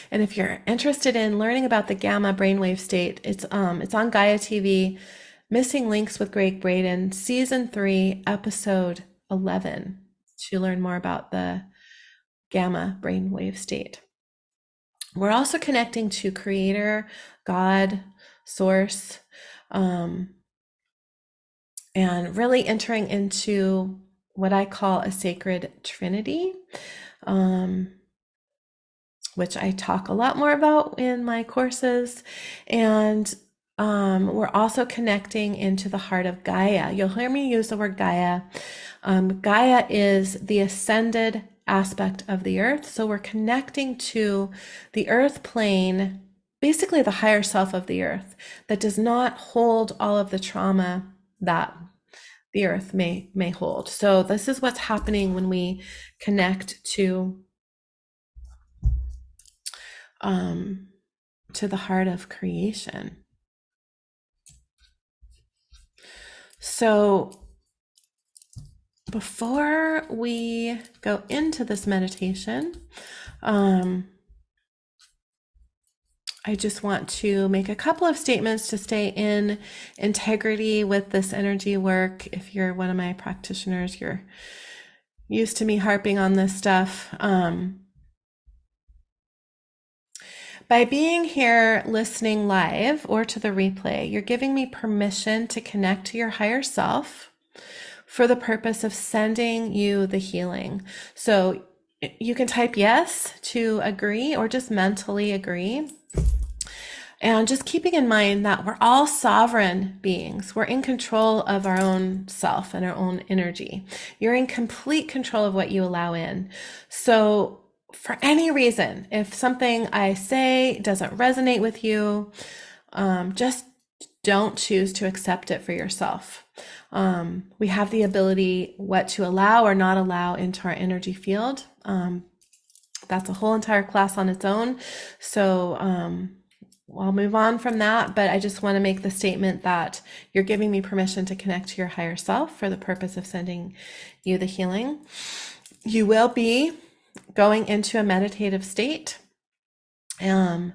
And if you're interested in learning about the gamma brainwave state, it's on Gaia TV, Missing Links with Greg Braden, season 3, episode 11, to learn more about the gamma brainwave state. We're also connecting to Creator, God, Source, and really entering into what I call a sacred trinity, which I talk a lot more about in my courses. And we're also connecting into the heart of Gaia. You'll hear me use the word Gaia. Gaia is the ascended aspect of the earth. So we're connecting to the earth plane, basically the higher self of the earth, that does not hold all of the trauma that the earth may hold. So this is what's happening when we connect to the heart of creation. So before we go into this meditation, I just want to make a couple of statements to stay in integrity with this energy work. If you're one of my practitioners, you're used to me harping on this stuff. By being here listening live or to the replay, you're giving me permission to connect to your higher self for the purpose of sending you the healing. So you can type yes to agree or just mentally agree. And just keeping in mind that we're all sovereign beings. We're in control of our own self and our own energy. You're in complete control of what you allow in. So for any reason, if something I say doesn't resonate with you, just don't choose to accept it for yourself. We have the ability what to allow or not allow into our energy field. That's a whole entire class on its own. So I'll move on from that, but I just want to make the statement that you're giving me permission to connect to your higher self for the purpose of sending you the healing. You will be going into a meditative state. And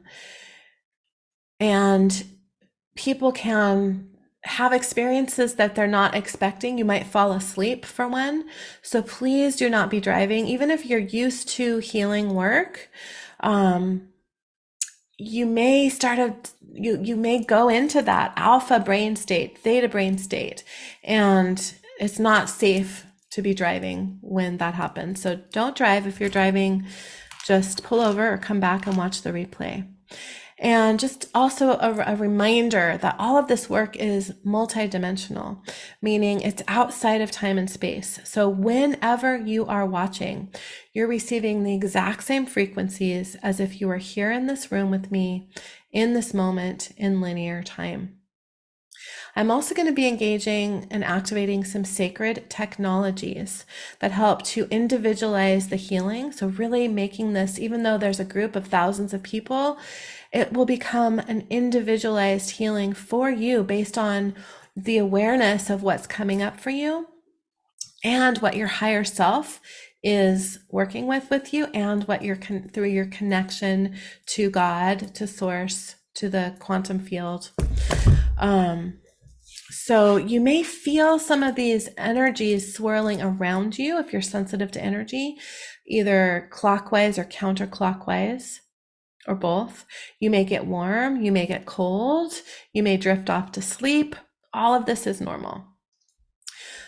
people can have experiences that they're not expecting. You might fall asleep for one. So please do not be driving. Even if you're used to healing work, you may you may go into that alpha brain state, theta brain state, and it's not safe to be driving when that happens. So don't drive. If you're driving, just pull over or come back and watch the replay. And just also a reminder that all of this work is multidimensional, meaning it's outside of time and space. So whenever you are watching, you're receiving the exact same frequencies as if you were here in this room with me in this moment in linear time. I'm also going to be engaging and activating some sacred technologies that help to individualize the healing. So really making this, even though there's a group of thousands of people, it will become an individualized healing for you based on the awareness of what's coming up for you and what your higher self is working with you, and what through your connection to God, to source, to the quantum field. So you may feel some of these energies swirling around you if you're sensitive to energy, either clockwise or counterclockwise, or both. You may get warm, you may get cold, you may drift off to sleep. All of this is normal.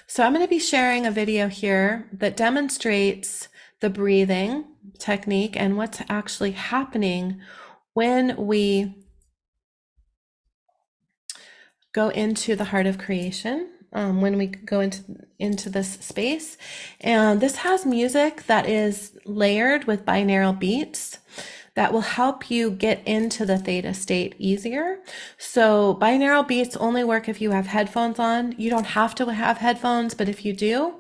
So I'm going to be sharing a video here that demonstrates the breathing technique and what's actually happening when we go into the heart of creation, when we go into this space. And this has music that is layered with binaural beats that will help you get into the theta state easier. So binaural beats only work if you have headphones on. You don't have to have headphones, but if you do,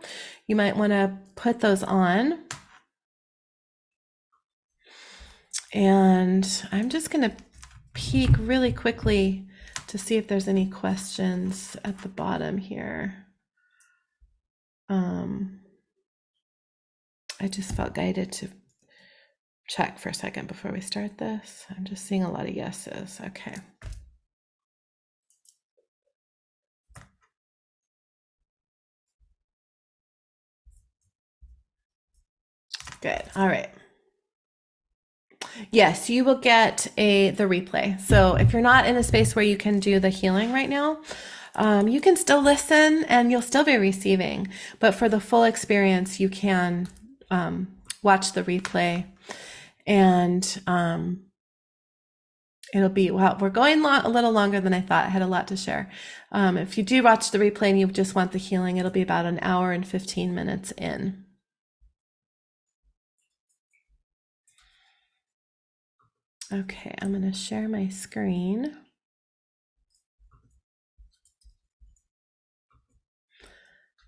you might want to put those on. And I'm just going to peek really quickly to see if there's any questions at the bottom here. I just felt guided to check for a second before we start this. I'm just seeing a lot of yeses. Okay. Good. All right. Yes, you will get the replay. So if you're not in a space where you can do the healing right now, you can still listen and you'll still be receiving. But for the full experience, you can watch the replay. And it'll be, well, we're going a little longer than I thought. I had a lot to share. If you do watch the replay and you just want the healing, it'll be about an hour and 15 minutes in. Okay, I'm going to share my screen.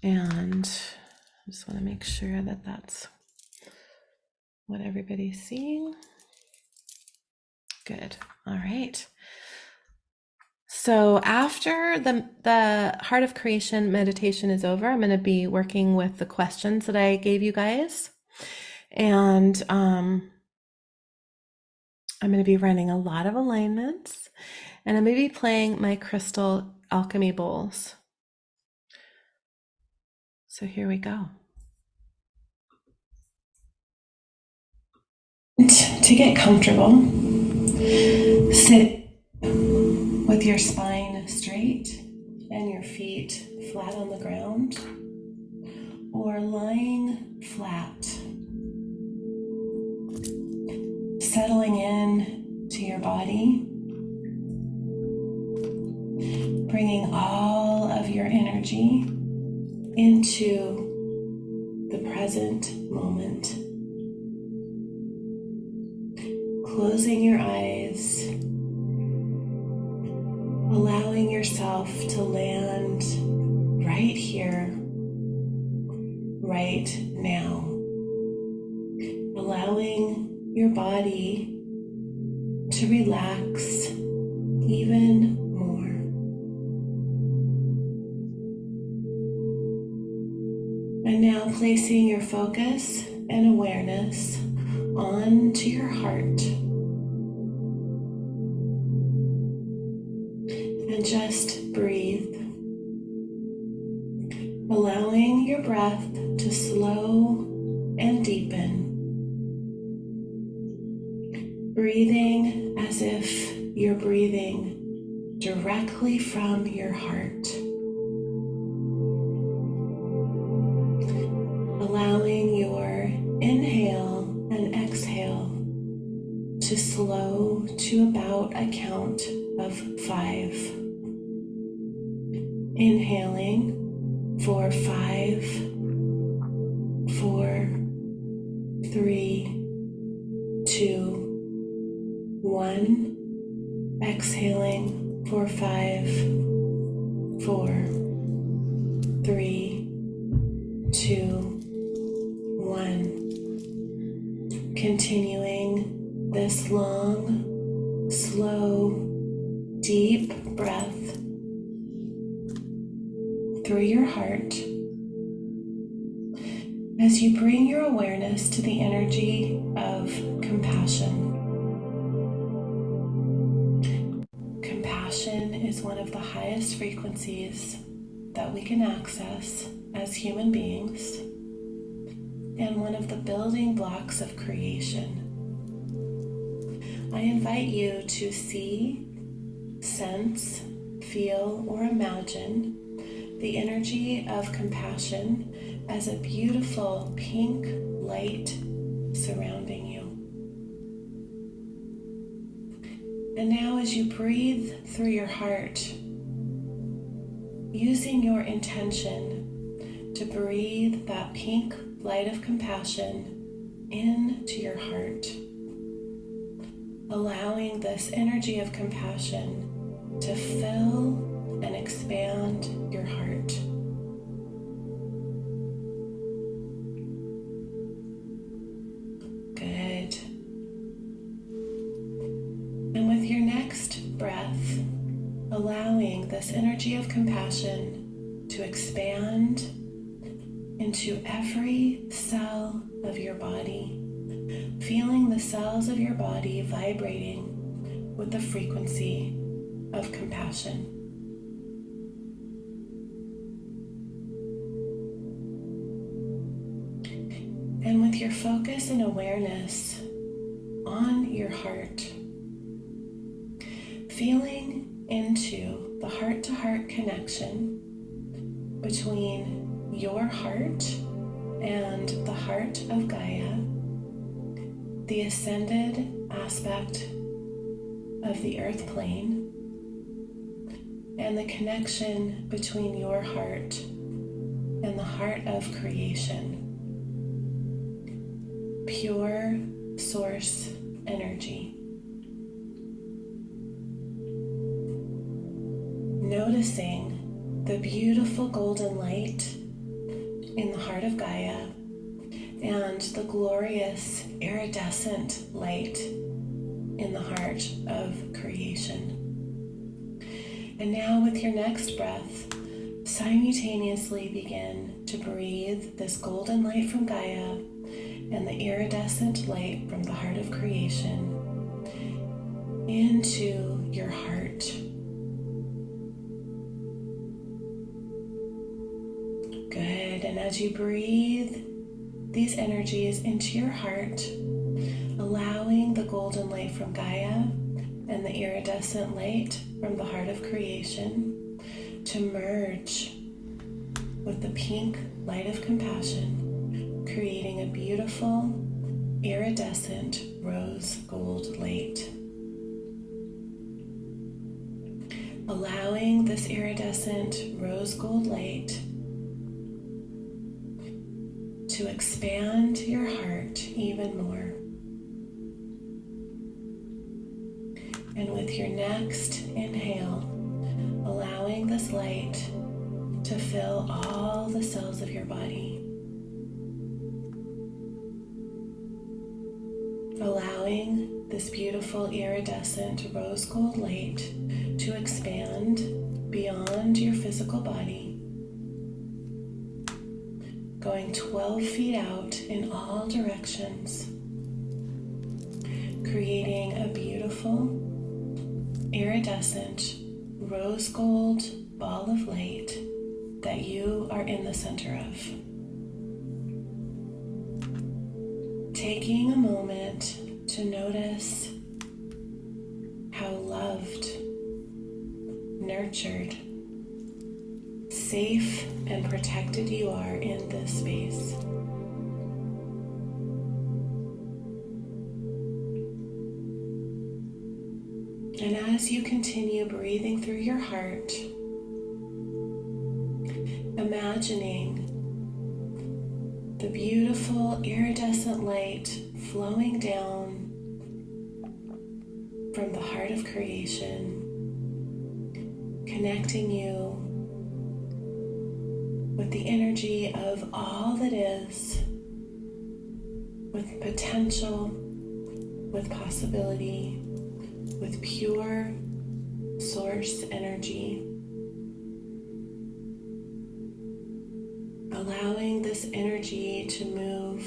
And I just want to make sure that that's what everybody's seeing. Good. All right. So after the Heart of Creation meditation is over, I'm going to be working with the questions that I gave you guys. And I'm I'm going to be running a lot of alignments, and I'm going to be playing my crystal alchemy bowls. So here we go. To get comfortable, sit with your spine straight and your feet flat on the ground, or lying flat, settling in to your body, bringing all of your energy into the present moment. Closing your eyes, allowing yourself to land right here, right now. Allowing your body to relax even more. And now placing your focus and awareness onto your heart. And just breathe, allowing your breath to slow and deepen. Breathing as if you're breathing directly from your heart. Allowing your inhale and exhale to slow to about a count of 5. Inhaling for 5, 4, 3, 2, 1. Exhaling for 5, 4, 3, 2, 1. Continuing this long, slow, deep breath through your heart as you bring your awareness to the energy of compassion. Compassion is one of the highest frequencies that we can access as human beings, and one of the building blocks of creation. I invite you to see, sense, feel, or imagine the energy of compassion as a beautiful pink light surrounding you. And now as you breathe through your heart, using your intention to breathe that pink light of compassion into your heart, allowing this energy of compassion to fill and expand your heart. Good. And with your next breath, allowing this energy of compassion to expand into every cell of your body, feeling the cells of your body vibrating with the frequency of compassion. And with your focus and awareness on your heart, feeling into the heart-to-heart connection between your heart and the heart of Gaia, the ascended aspect of the earth plane, and the connection between your heart and the heart of creation. Pure source energy. Noticing the beautiful golden light in the heart of Gaia and the glorious iridescent light in the heart of creation. And now with your next breath, simultaneously begin to breathe this golden light from Gaia and the iridescent light from the heart of creation into your heart. Good. And as you breathe these energies into your heart, allowing the golden light from Gaia and the iridescent light from the heart of creation to merge with the pink light of compassion, creating a beautiful iridescent rose gold light. Allowing this iridescent rose gold light to expand your heart even more. And with your next inhale, allowing this light to fill all the cells of your body. Allowing this beautiful iridescent rose gold light to expand beyond your physical body, going 12 feet out in all directions, creating a beautiful iridescent rose gold ball of light that you are in the center of. Taking a moment to notice how loved, nurtured, safe, and protected you are in this space. And as you continue breathing through your heart, imagining the beautiful iridescent light flowing down from the heart of creation, connecting you with the energy of all that is, with potential, with possibility, with pure source energy. Allowing this energy to move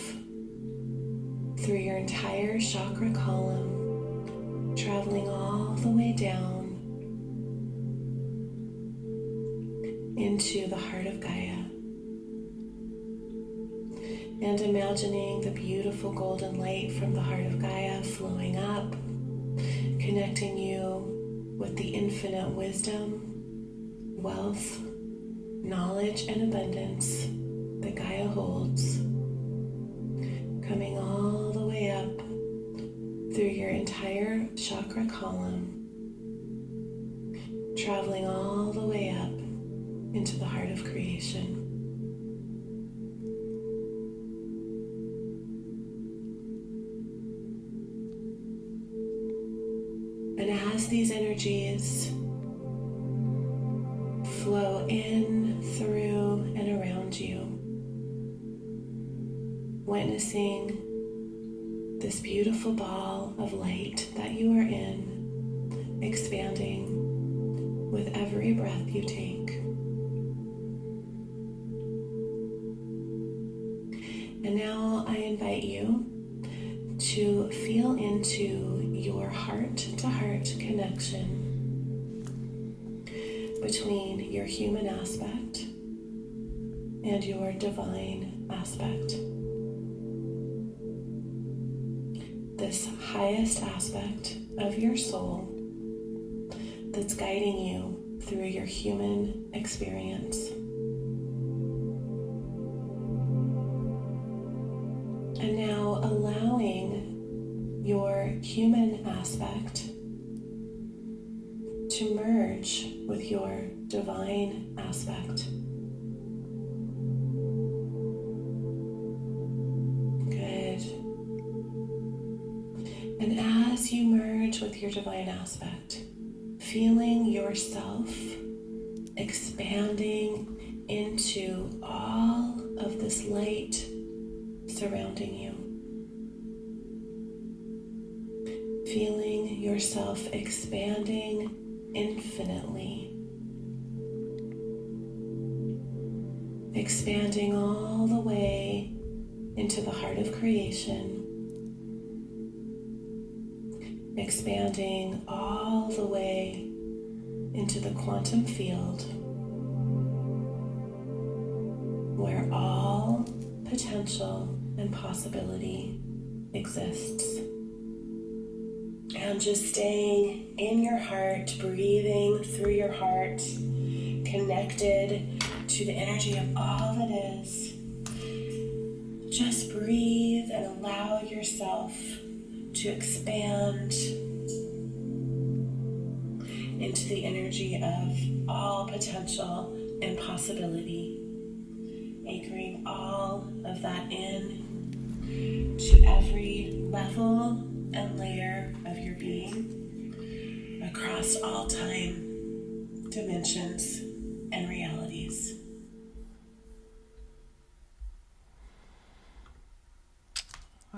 through your entire chakra column, traveling all the way down into the heart of Gaia. And imagining the beautiful golden light from the heart of Gaia flowing up, connecting you with the infinite wisdom, wealth, knowledge, and abundance that Gaia holds, coming all the way up through your entire chakra column, traveling all the way up into the heart of creation. And as these energies flow in, through, and around you, witnessing this beautiful ball of light that you are in, expanding with every breath you take. And now I invite you to feel into your heart-to-heart connection between your human aspect and your divine aspect. This highest aspect of your soul that's guiding you through your human experience. And now allowing your human aspect to merge with your divine aspect. Good. And as you merge with your divine aspect, feeling yourself expanding into all of this light surrounding you. Feeling yourself expanding infinitely. Expanding all the way into the heart of creation. expanding all the way into the quantum field where all potential and possibility exists. And just staying in your heart, breathing through your heart, connected to the energy of all that is. Just breathe and allow yourself to expand into the energy of all potential and possibility, anchoring all of that in to every level and layer of your being across all time, dimensions, and realities.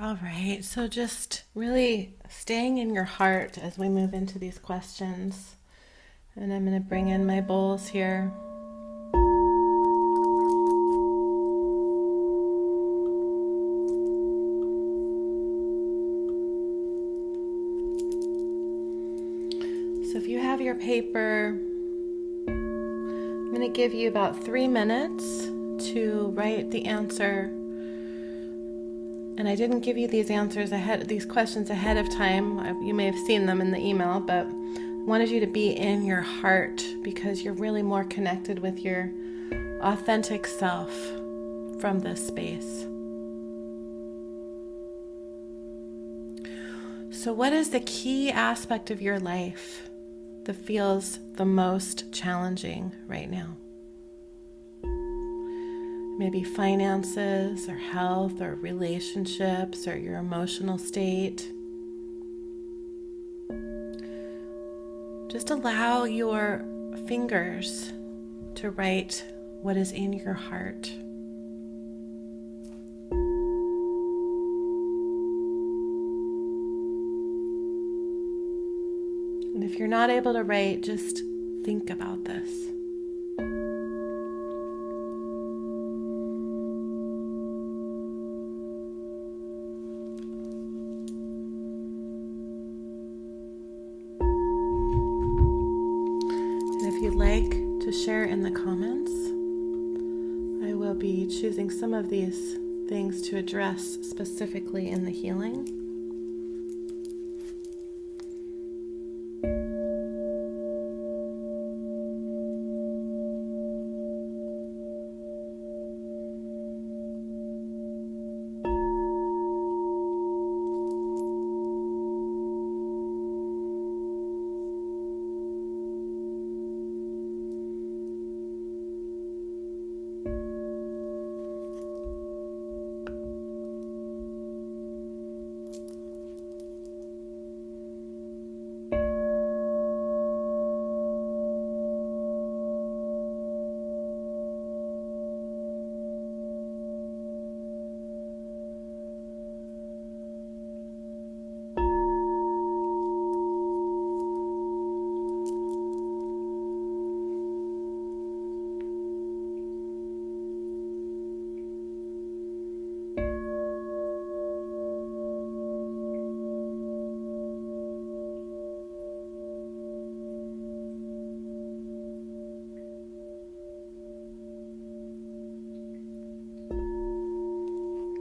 All right, so just really staying in your heart as we move into these questions. And I'm going to bring in my bowls here. So if you have your paper, I'm going to give you about 3 minutes to write the answer. And I didn't give you these questions ahead of time. You may have seen them in the email, but I wanted you to be in your heart because you're really more connected with your authentic self from this space. So what is the key aspect of your life that feels the most challenging right now? Maybe finances or health or relationships or your emotional state. Just allow your fingers to write what is in your heart. And if you're not able to write, just think about this. If you'd like to share in the comments, I will be choosing some of these things to address specifically in the healing.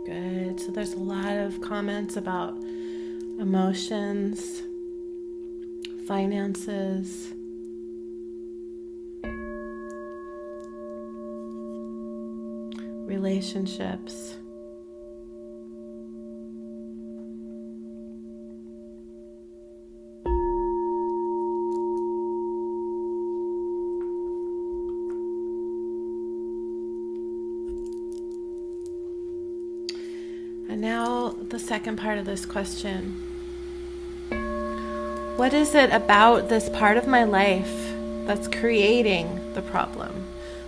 Good. So there's a lot of comments about emotions, finances, relationships. And now the second part of this question. What is it about this part of my life that's creating the problem?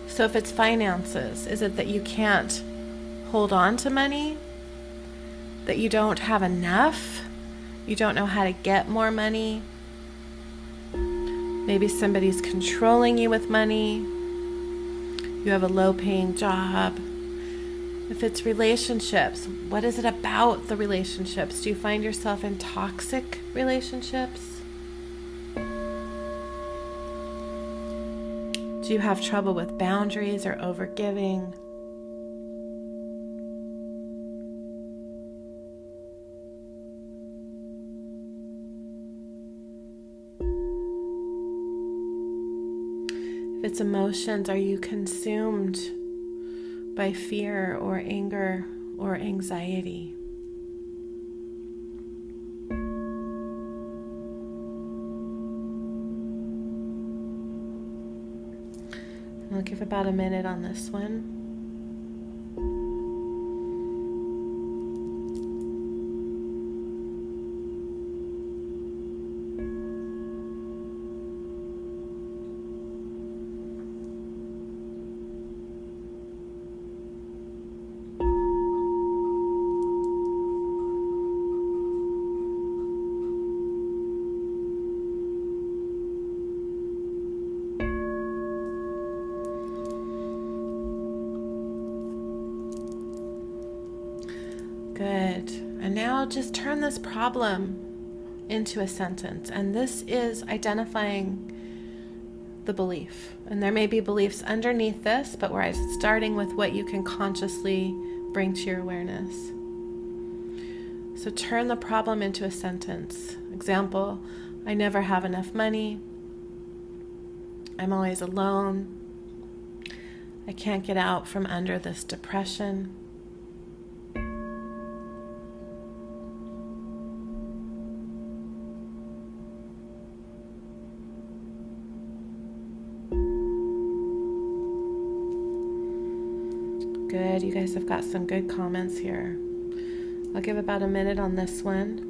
So if it's finances, is it that you can't hold on to money? That you don't have enough? You don't know how to get more money? Maybe somebody's controlling you with money. You have a low-paying job. If it's relationships, what is it about the relationships? Do you find yourself in toxic relationships? Do you have trouble with boundaries or overgiving? If it's emotions, are you consumed by fear or anger or anxiety? I'll give about a minute on this one. Good. And now just turn this problem into a sentence. And this is identifying the belief. And there may be beliefs underneath this, but we're starting with what you can consciously bring to your awareness. So turn the problem into a sentence. Example, I never have enough money. I'm always alone. I can't get out from under this depression. Good, you guys have got some good comments here. I'll give about a minute on this one.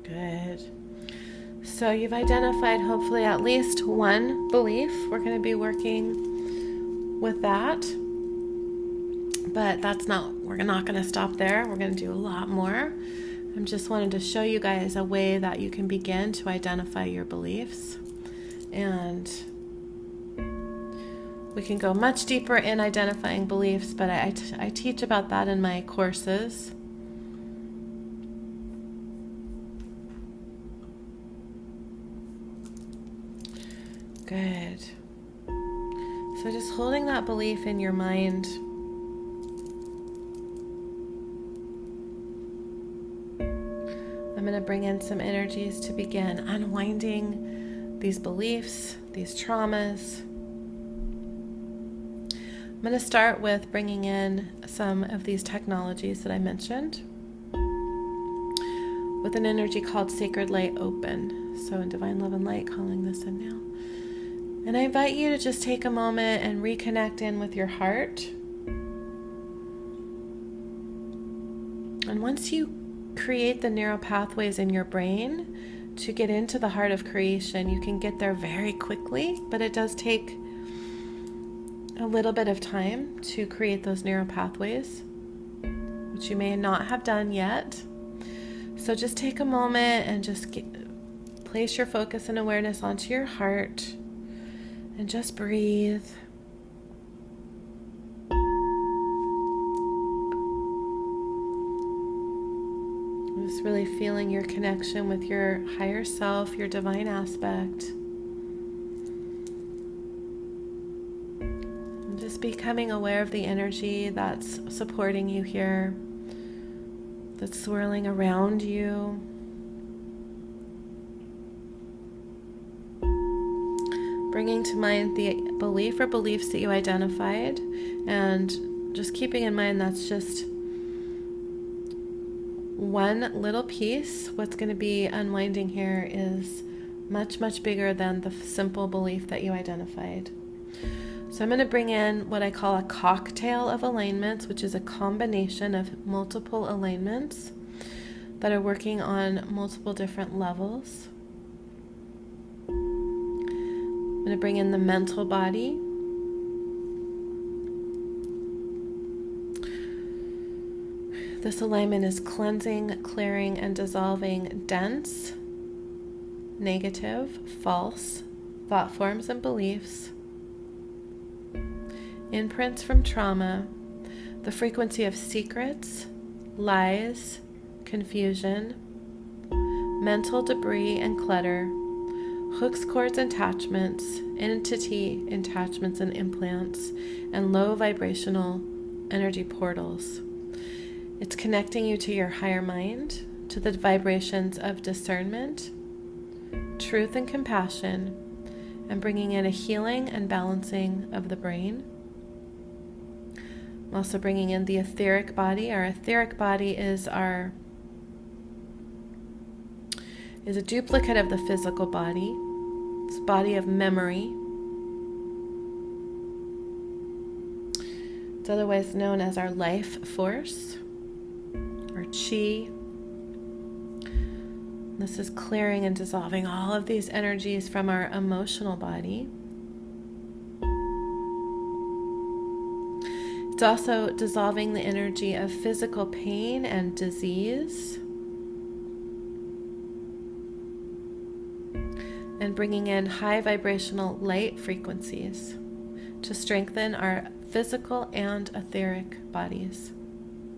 Good. So you've identified hopefully at least one belief. We're going to be working with that. But we're not going to stop there. We're going to do a lot more. I'm just wanted to show you guys a way that you can begin to identify your beliefs. And we can go much deeper in identifying beliefs, but I teach about that in my courses. Good. So just holding that belief in your mind. I'm going to bring in some energies to begin unwinding these beliefs, these traumas. I'm going to start with bringing in some of these technologies that I mentioned with an energy called Sacred Light Open. So in Divine Love and Light, calling this in now. And I invite you to just take a moment and reconnect in with your heart. And once you create the neural pathways in your brain to get into the heart of creation, you can get there very quickly, but it does take a little bit of time to create those neural pathways, which you may not have done yet. So just take a moment and just place your focus and awareness onto your heart. And just breathe. Just really feeling your connection with your higher self, your divine aspect. And just becoming aware of the energy that's supporting you here, that's swirling around you. Bringing to mind the belief or beliefs that you identified, and just keeping in mind that's just one little piece. What's going to be unwinding here is much, much bigger than the simple belief that you identified. So I'm going to bring in what I call a cocktail of alignments, which is a combination of multiple alignments that are working on multiple different levels. I'm going to bring in the mental body. This alignment is cleansing, clearing, and dissolving dense, negative, false thought forms and beliefs, imprints from trauma, the frequency of secrets, lies, confusion, mental debris and clutter, hooks, cords, attachments, entity attachments and implants, and low vibrational energy portals. It's connecting you to your higher mind, to the vibrations of discernment, truth, and compassion, and bringing in a healing and balancing of the brain. I'm also bringing in the etheric body. Our etheric body is a duplicate of the physical body. It's a body of memory. It's otherwise known as our life force, or chi. This is clearing and dissolving all of these energies from our emotional body. It's also dissolving the energy of physical pain and disease, and bringing in high vibrational light frequencies to strengthen our physical and etheric bodies.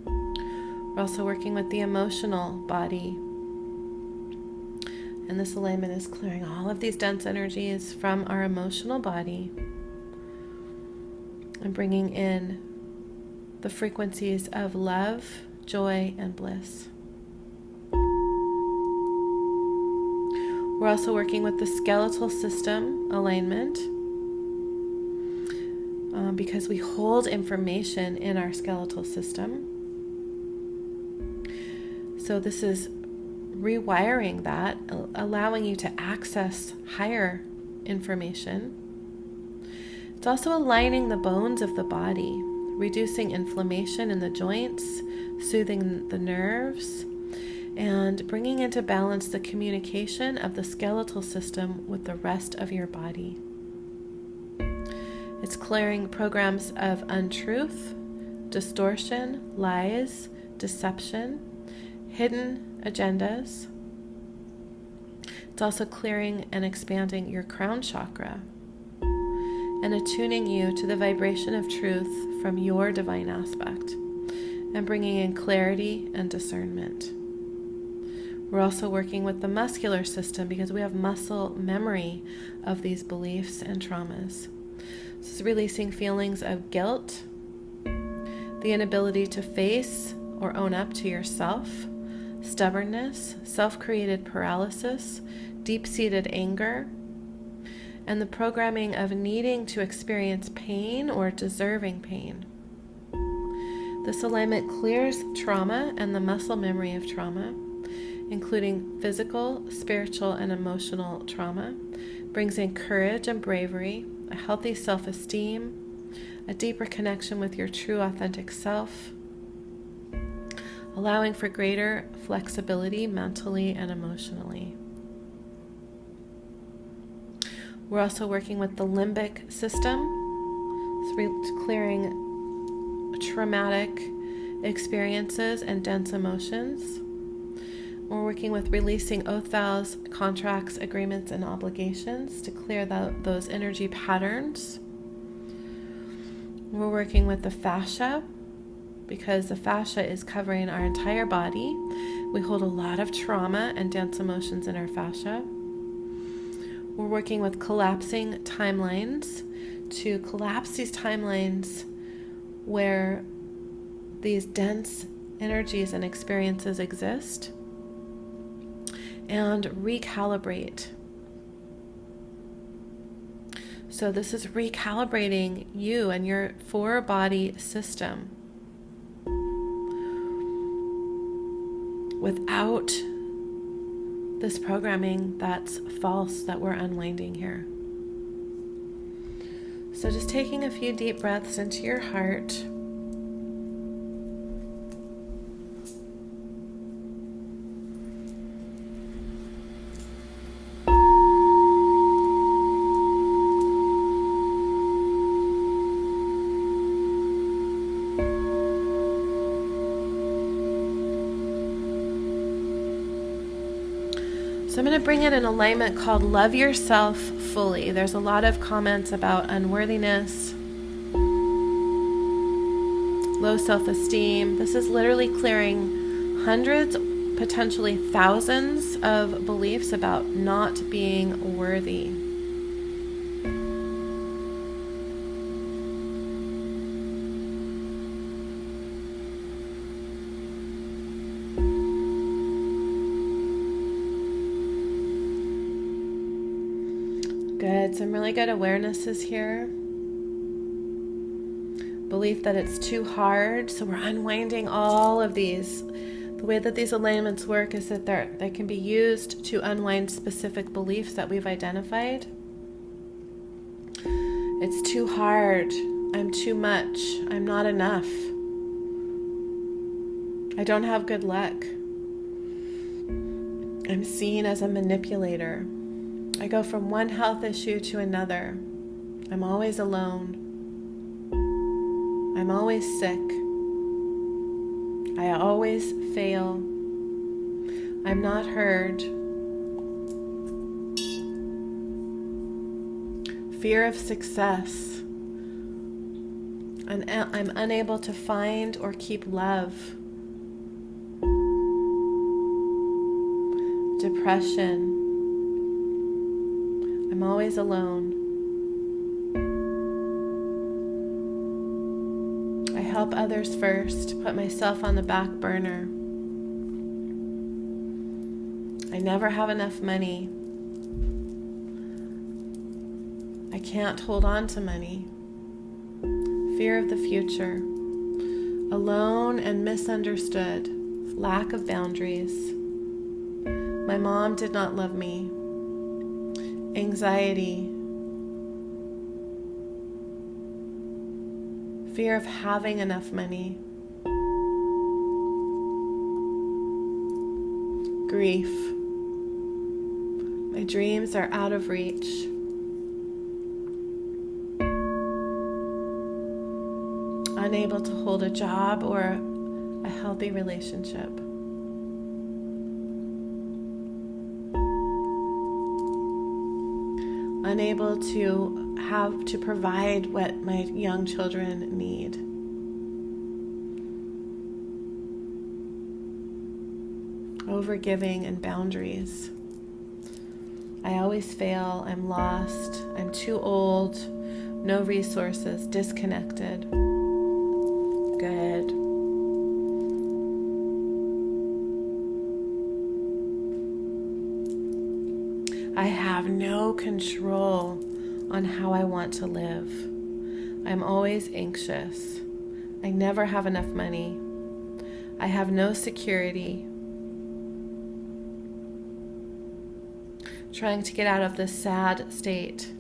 We're also working with the emotional body, and this alignment is clearing all of these dense energies from our emotional body and bringing in the frequencies of love, joy, and bliss. We're also working with the skeletal system alignment because we hold information in our skeletal system. So this is rewiring that, allowing you to access higher information. It's also aligning the bones of the body, reducing inflammation in the joints, soothing the nerves, and bringing into balance the communication of the skeletal system with the rest of your body. It's clearing programs of untruth, distortion, lies, deception, hidden agendas. It's also clearing and expanding your crown chakra and attuning you to the vibration of truth from your divine aspect and bringing in clarity and discernment. We're also working with the muscular system because we have muscle memory of these beliefs and traumas. This is releasing feelings of guilt, the inability to face or own up to yourself, stubbornness, self-created paralysis, deep-seated anger, and the programming of needing to experience pain or deserving pain. This alignment clears trauma and the muscle memory of trauma, including physical, spiritual, and emotional trauma, brings in courage and bravery, a healthy self-esteem, a deeper connection with your true authentic self, allowing for greater flexibility mentally and emotionally. We're also working with the limbic system, so clearing traumatic experiences and dense emotions. We're working with releasing oath vows, contracts, agreements, and obligations to clear those energy patterns. We're working with the fascia because the fascia is covering our entire body. We hold a lot of trauma and dense emotions in our fascia. We're working with collapsing timelines to collapse these timelines where these dense energies and experiences exist and recalibrate. So this is recalibrating you and your four-body system without this programming that's false that we're unwinding here. So just taking a few deep breaths into your heart. So I'm going to bring in an alignment called Love Yourself Fully. There's a lot of comments about unworthiness, low self-esteem. This is literally clearing hundreds, potentially thousands of beliefs about not being worthy. Good. Some really good awarenesses here. Belief that it's too hard. So we're unwinding all of these. The way that these alignments work is that they can be used to unwind specific beliefs that we've identified. It's too hard. I'm too much. I'm not enough. I don't have good luck. I'm seen as a manipulator. I go from one health issue to another. I'm always alone. I'm always sick. I always fail. I'm not heard. Fear of success. I'm unable to find or keep love. Depression. I'm always alone. I help others first, put myself on the back burner. I never have enough money. I can't hold on to money. Fear of the future. Alone and misunderstood. Lack of boundaries. My mom did not love me. Anxiety, fear of having enough money, grief, my dreams are out of reach, unable to hold a job or a healthy relationship. Unable to provide what my young children need. Overgiving and boundaries. I always fail. I'm lost. I'm too old. No resources. Disconnected. Good. I have no control on how I want to live. I'm always anxious. I never have enough money. I have no security. Trying to get out of this sad state.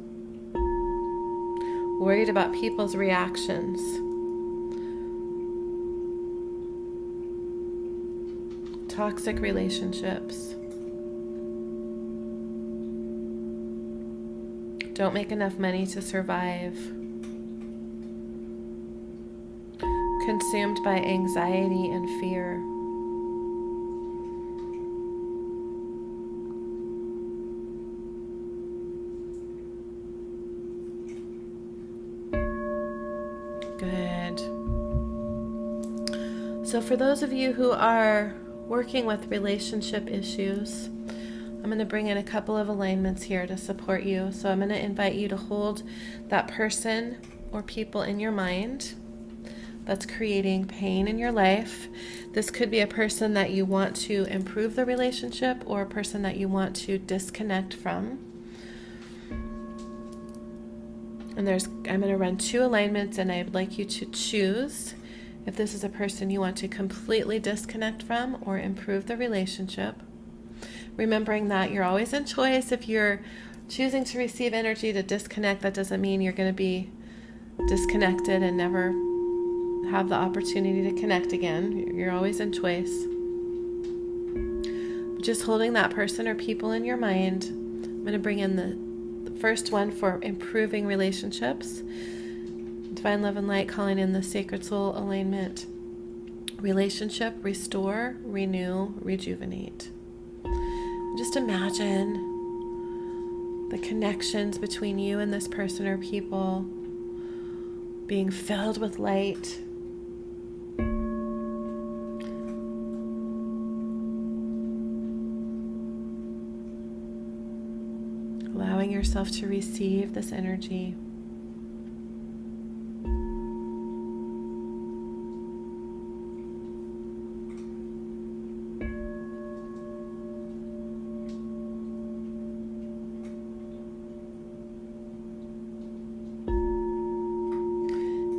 Worried about people's reactions. Toxic relationships. Don't make enough money to survive. Consumed by anxiety and fear. Good. So for those of you who are working with relationship issues, I'm going to bring in a couple of alignments here to support you. So I'm going to invite you to hold that person or people in your mind that's creating pain in your life. This could be a person that you want to improve the relationship or a person that you want to disconnect from. And I'm going to run 2 alignments, and I'd like you to choose if this is a person you want to completely disconnect from or improve the relationship. remembering that you're always in choice. If you're choosing to receive energy to disconnect, that doesn't mean you're going to be disconnected and never have the opportunity to connect again. You're always in choice. Just holding that person or people in your mind. I'm going to bring in the first one for improving relationships. Divine Love and Light calling in the Sacred Soul alignment. Relationship, restore, renew, rejuvenate. Just imagine the connections between you and this person or people being filled with light. Allowing yourself to receive this energy.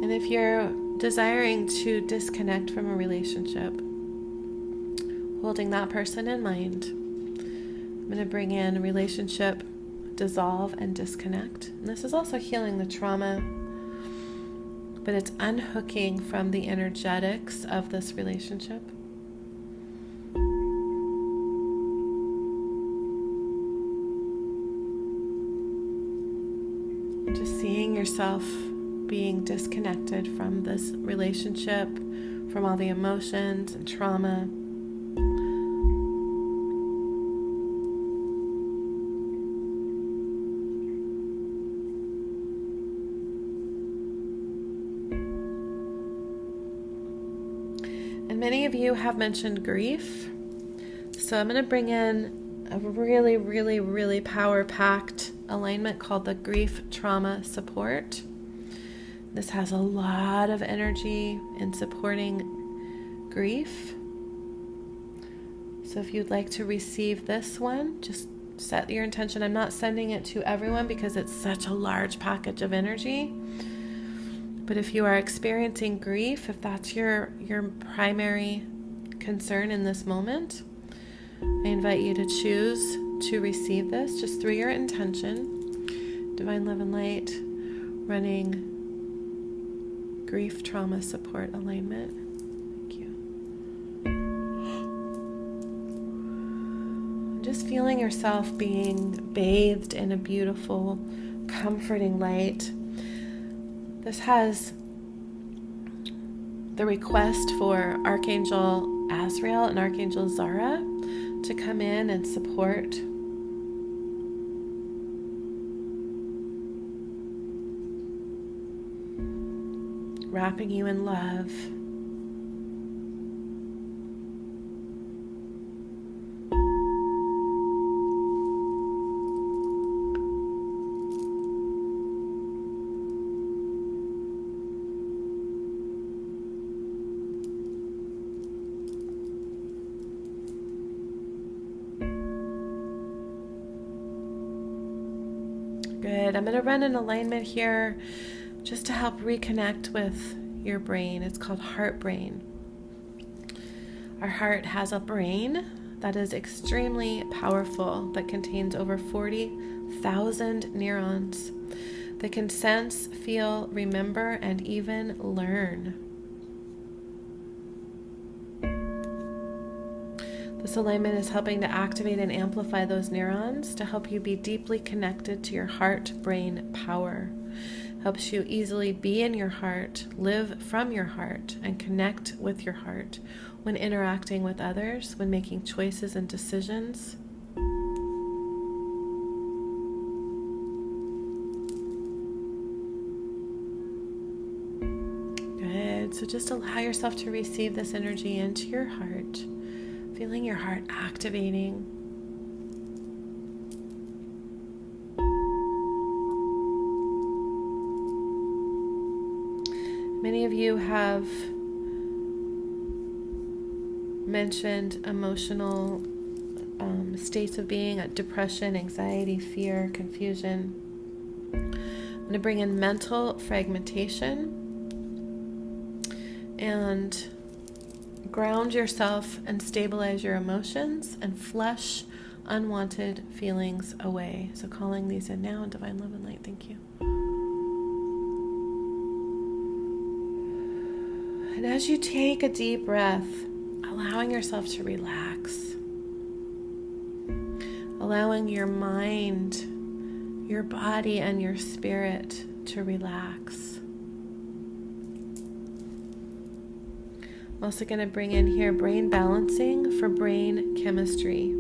And if you're desiring to disconnect from a relationship, holding that person in mind, I'm going to bring in relationship, dissolve, and disconnect. And this is also healing the trauma, but it's unhooking from the energetics of this relationship. Just seeing yourself being disconnected from this relationship, from all the emotions and trauma. And many of you have mentioned grief. So I'm going to bring in a really, really, really power-packed alignment called the Grief Trauma Support. This has a lot of energy in supporting grief. So if you'd like to receive this one, just set your intention. I'm not sending it to everyone because it's such a large package of energy. But if you are experiencing grief, if that's your primary concern in this moment, I invite you to choose to receive this just through your intention. Divine Love and Light, running Grief Trauma Support alignment. Thank you. Just feeling yourself being bathed in a beautiful, comforting light. This has the request for Archangel Azrael and Archangel Zara to come in and support. Wrapping you in love. Good. I'm going to run an alignment here just to help reconnect with your brain. It's called heart brain. Our heart has a brain that is extremely powerful, that contains over 40,000 neurons that can sense, feel, remember, and even learn. This alignment is helping to activate and amplify those neurons to help you be deeply connected to your heart-brain power. Helps you easily be in your heart, live from your heart, and connect with your heart when interacting with others, when making choices and decisions. Good. So just allow yourself to receive this energy into your heart, feeling your heart activating. Many of you have mentioned emotional states of being, depression, anxiety, fear, confusion. I'm going to bring in mental fragmentation and ground yourself and stabilize your emotions and flush unwanted feelings away. So calling these in now, divine love and light, thank you. And as you take a deep breath, allowing yourself to relax, allowing your mind, your body, and your spirit to relax. I'm also going to bring in here brain balancing for brain chemistry.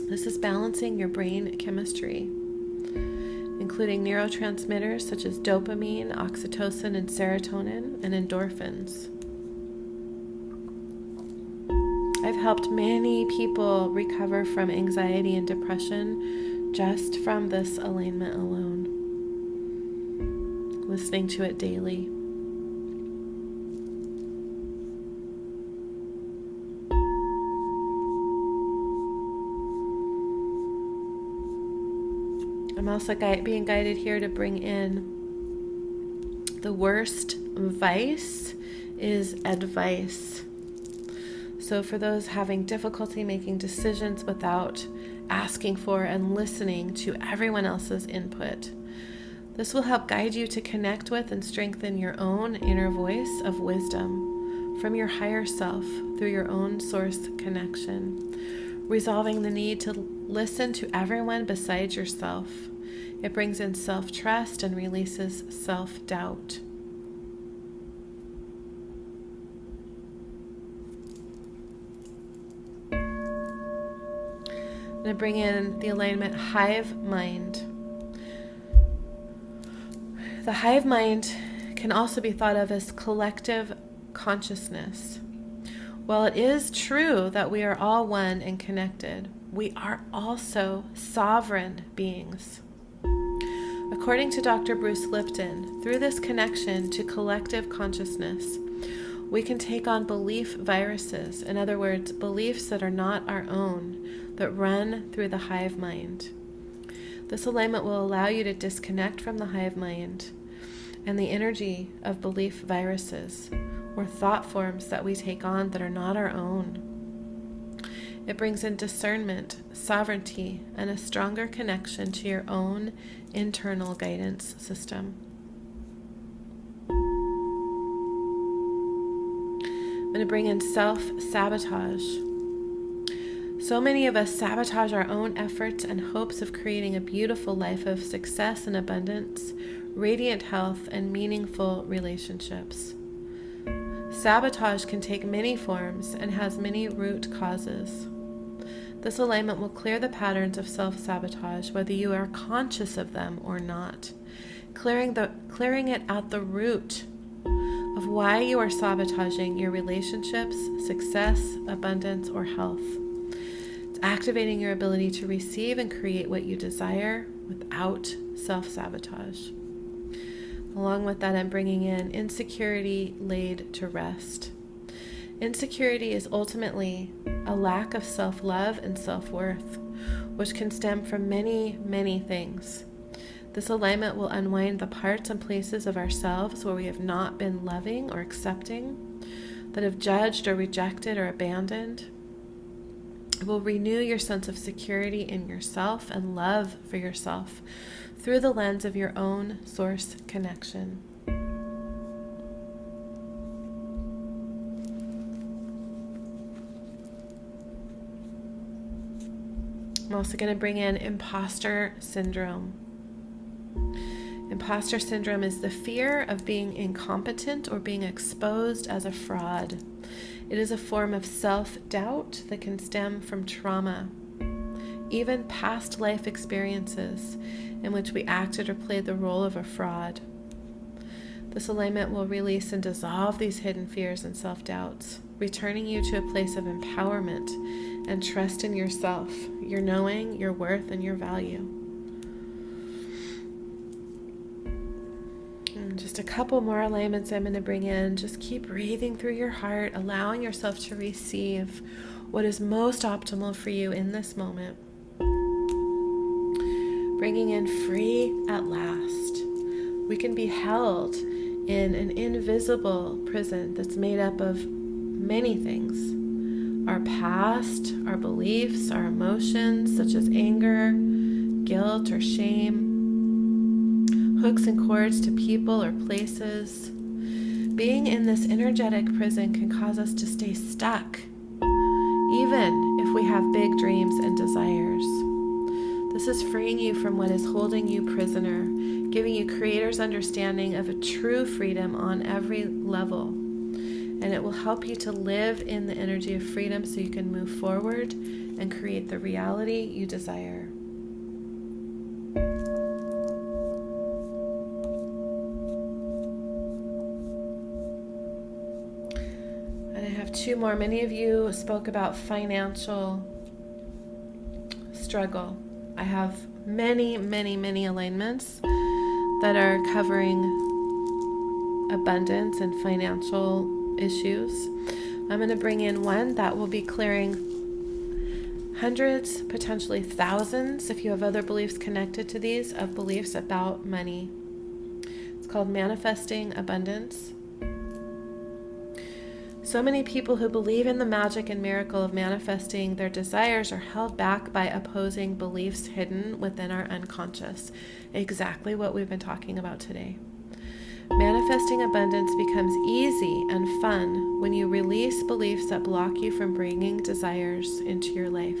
This is balancing your brain chemistry, including neurotransmitters such as dopamine, oxytocin, and serotonin, and endorphins. I've helped many people recover from anxiety and depression just from this alignment alone, listening to it daily. I'm also being guided here to bring in the worst vice is advice. So for those having difficulty making decisions without asking for and listening to everyone else's input, this will help guide you to connect with and strengthen your own inner voice of wisdom from your higher self through your own source connection, resolving the need to listen to everyone besides yourself. It brings in self-trust and releases self-doubt. I'm going to bring in the alignment hive mind. The hive mind can also be thought of as collective consciousness. While it is true that we are all one and connected, we are also sovereign beings. According to Dr. Bruce Lipton, through this connection to collective consciousness, we can take on belief viruses, in other words, beliefs that are not our own, that run through the hive mind. This alignment will allow you to disconnect from the hive mind and the energy of belief viruses or thought forms that we take on that are not our own. It brings in discernment, sovereignty, and a stronger connection to your own internal guidance system. I'm going to bring in self-sabotage. So many of us sabotage our own efforts and hopes of creating a beautiful life of success and abundance, radiant health, and meaningful relationships. Sabotage can take many forms and has many root causes. This alignment will clear the patterns of self-sabotage, whether you are conscious of them or not, clearing it at the root of why you are sabotaging your relationships, success, abundance, or health. It's activating your ability to receive and create what you desire without self-sabotage. Along with that, I'm bringing in insecurity laid to rest. Insecurity is ultimately a lack of self-love and self-worth, which can stem from many, many things. This alignment will unwind the parts and places of ourselves where we have not been loving or accepting, that have judged or rejected or abandoned. It will renew your sense of security in yourself and love for yourself through the lens of your own source connection. I'm also going to bring in imposter syndrome. Imposter syndrome is the fear of being incompetent or being exposed as a fraud. It is a form of self-doubt that can stem from trauma, even past life experiences in which we acted or played the role of a fraud. This alignment will release and dissolve these hidden fears and self-doubts, returning you to a place of empowerment and trust in yourself, your knowing, your worth, and your value. And just a couple more alignments I'm going to bring in. Just keep breathing through your heart, allowing yourself to receive what is most optimal for you in this moment. Bringing in free at last. We can be held in an invisible prison that's made up of many things. Our past, our beliefs, our emotions, such as anger, guilt, or shame, hooks and cords to people or places. Being in this energetic prison can cause us to stay stuck, even if we have big dreams and desires. This is freeing you from what is holding you prisoner, giving you Creator's understanding of a true freedom on every level. And it will help you to live in the energy of freedom so you can move forward and create the reality you desire. And I have two more. Many of you spoke about financial struggle. I have many, many, many alignments that are covering abundance and financial issues. I'm going to bring in one that will be clearing hundreds, potentially thousands, if you have other beliefs connected to these, of beliefs about money. It's called manifesting abundance. So many people who believe in the magic and miracle of manifesting their desires are held back by opposing beliefs hidden within our unconscious. Exactly what we've been talking about today. Manifesting abundance becomes easy and fun when you release beliefs that block you from bringing desires into your life.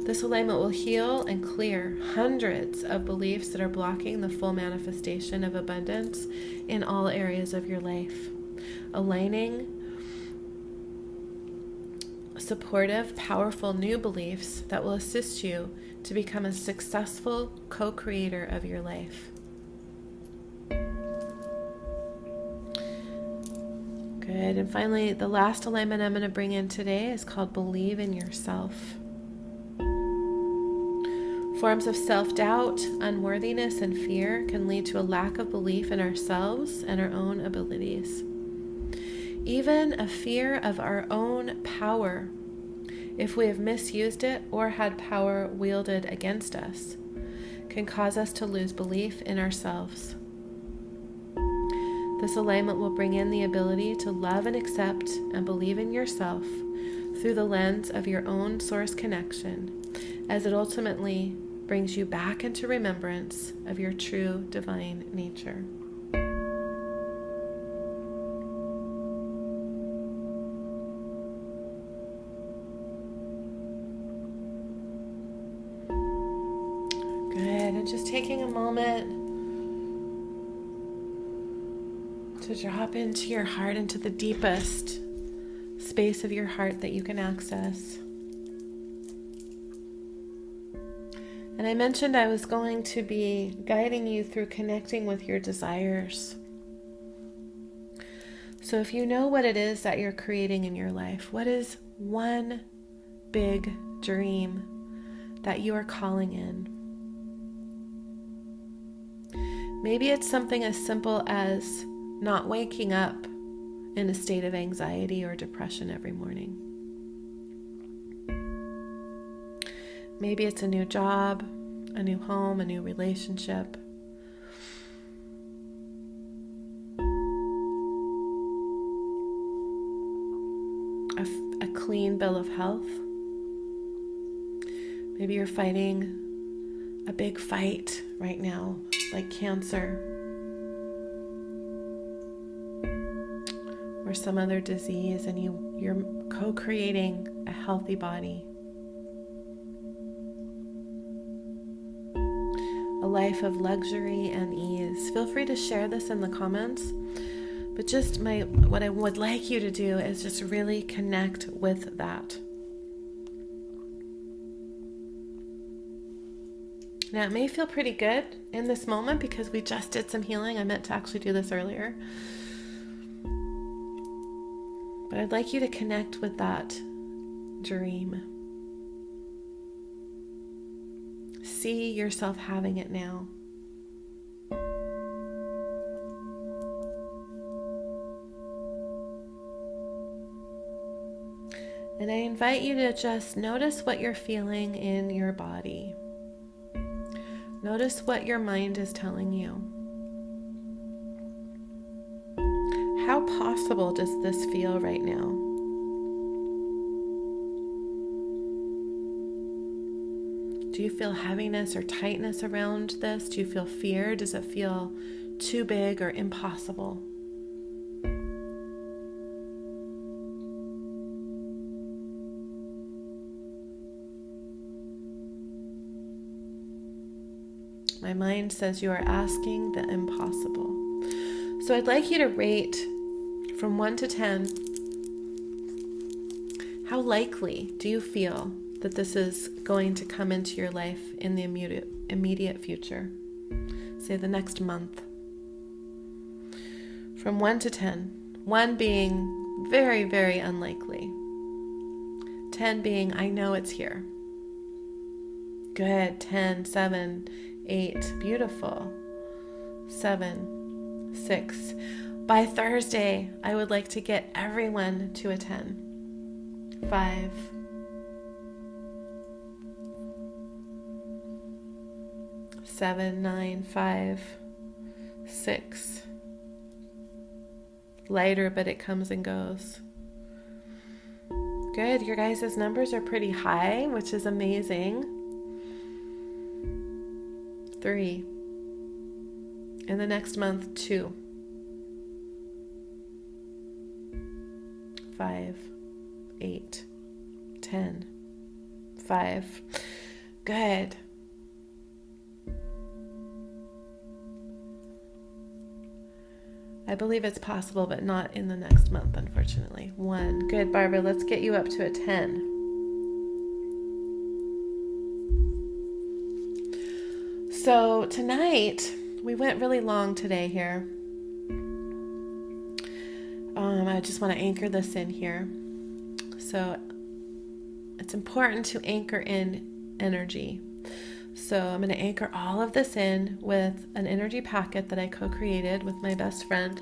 This alignment will heal and clear hundreds of beliefs that are blocking the full manifestation of abundance in all areas of your life. Aligning supportive, powerful new beliefs that will assist you to become a successful co-creator of your life. Good. And finally, the last alignment I'm going to bring in today is called Believe in Yourself. Forms of self-doubt, unworthiness, and fear can lead to a lack of belief in ourselves and our own abilities. Even a fear of our own power, if we have misused it or had power wielded against us, can cause us to lose belief in ourselves. This alignment will bring in the ability to love and accept and believe in yourself through the lens of your own source connection, as it ultimately brings you back into remembrance of your true divine nature. Good. And just taking a moment to drop into your heart, into the deepest space of your heart that you can access. And I mentioned I was going to be guiding you through connecting with your desires. So if you know what it is that you're creating in your life, what is one big dream that you are calling in? Maybe it's something as simple as not waking up in a state of anxiety or depression every morning. Maybe it's a new job, a new home, a new relationship. A clean bill of health. Maybe you're fighting a big fight right now, like cancer or some other disease, and you're co-creating a healthy body. A life of luxury and ease. Feel free to share this in the comments, but just what I would like you to do is just really connect with that. Now, it may feel pretty good in this moment because we just did some healing. I meant to actually do this earlier. But I'd like you to connect with that dream. See yourself having it now. And I invite you to just notice what you're feeling in your body. Notice what your mind is telling you. How possible does this feel right now? you feel heaviness or tightness around this? Do you feel fear? Does it feel too big or impossible? My mind says you are asking the impossible. So I'd like you to rate from 1 to 10. How likely do you feel that this is going to come into your life in the immediate future? Say the next month. From 1 to 10. 1 being very, very unlikely. 10 being, I know it's here. Good. 10, 7, 8. Beautiful. 7, 6. By Thursday, I would like to get everyone to a 10. 5. 7, 9, 5, 6. Lighter, but it comes and goes. Good. Your guys' numbers are pretty high, which is amazing. 3. In the next month, 2. 5, 8, 10, 5. Good. I believe it's possible, but not in the next month, unfortunately. 1. Good, Barbara. Let's get you up to a 10. So tonight, we went really long today here. I just want to anchor this in here. So it's important to anchor in energy. So I'm going to anchor all of this in with an energy packet that I co-created with my best friend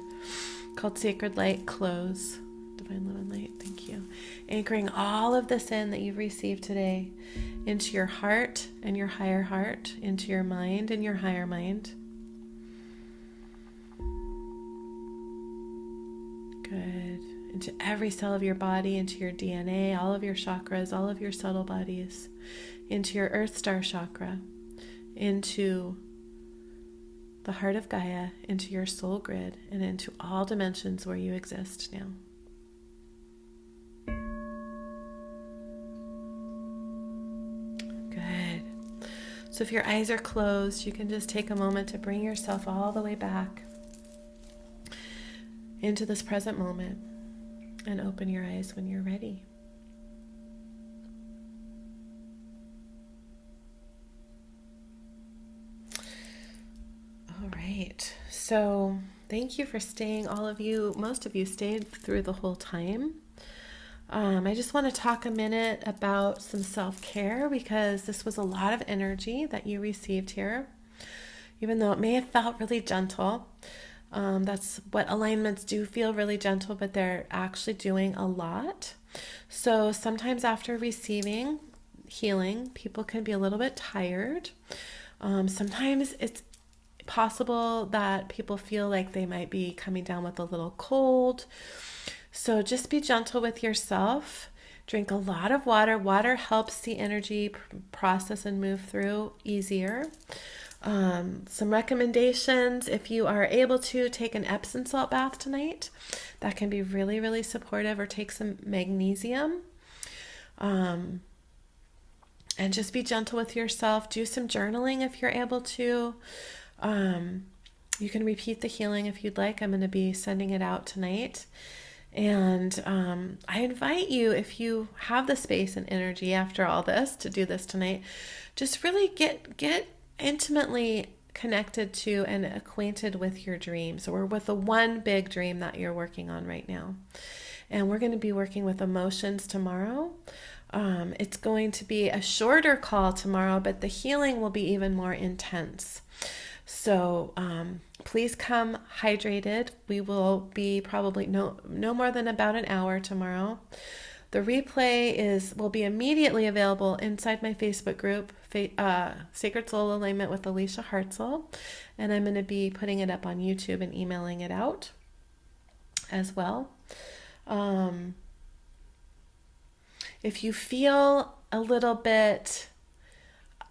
called Sacred Light Close. Divine Love and Light, thank you. Anchoring all of this in that you've received today into your heart and your higher heart, into your mind and your higher mind. Good. Into every cell of your body, into your DNA, all of your chakras, all of your subtle bodies, into your Earth Star chakra, into the heart of Gaia, into your soul grid, and into all dimensions where you exist now. Good. So if your eyes are closed, you can just take a moment to bring yourself all the way back into this present moment and open your eyes when you're ready. All right. So thank you for staying. All of you, most of you stayed through the whole time. I just want to talk a minute about some self-care because this was a lot of energy that you received here. Even though it may have felt really gentle, that's what alignments do, feel really gentle, but they're actually doing a lot. So sometimes after receiving healing, people can be a little bit tired. Sometimes it's possible that people feel like they might be coming down with a little cold. So just be gentle with yourself. Drink a lot of water. Water helps the energy process and move through easier. Some recommendations: if you are able to, take an Epsom salt bath tonight. That can be really, really supportive, or take some magnesium. And just be gentle with yourself. Do some journaling if you're able to. You can repeat the healing if you'd like. I'm going to be sending it out tonight. And I invite you, if you have the space and energy after all this, to do this tonight. Just really get intimately connected to and acquainted with your dreams, or with the one big dream that you're working on right now. And we're going to be working with emotions tomorrow. It's going to be a shorter call tomorrow, but the healing will be even more intense. So please come hydrated. We will be probably no more than about an hour tomorrow. The replay will be immediately available inside my Facebook group, Sacred Soul Alignment with Elysia Hartzel, and I'm going to be putting it up on YouTube and emailing it out as well. If you feel a little bit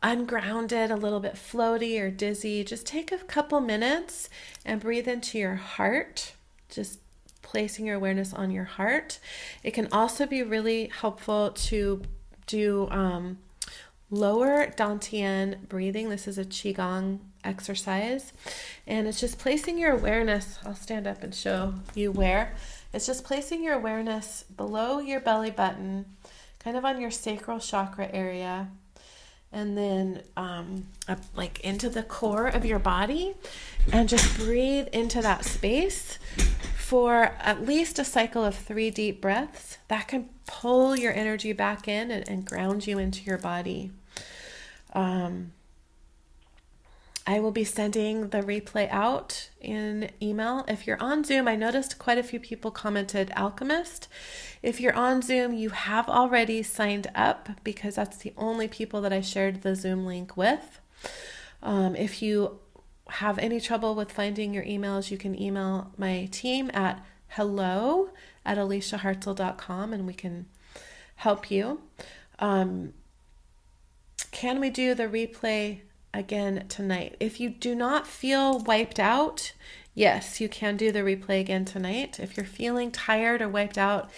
ungrounded, a little bit floaty or dizzy, just take a couple minutes and breathe into your heart, just placing your awareness on your heart. It can also be really helpful to do lower Dantian breathing. This is a Qigong exercise, and it's just placing your awareness, I'll stand up and show you where. It's just placing your awareness below your belly button, kind of on your sacral chakra area, and then up like into the core of your body, and just breathe into that space for at least a cycle of 3 deep breaths. That can pull your energy back in and ground you into your body. I will be sending the replay out in email. If you're on Zoom, I noticed quite a few people commented alchemist. If you're on Zoom, you have already signed up because that's the only people that I shared the Zoom link with. If you have any trouble with finding your emails, you can email my team at hello@ElysiaHartzel.com and we can help you. Can we do the replay again tonight? If you do not feel wiped out, yes, you can do the replay again tonight. If you're feeling tired or wiped out,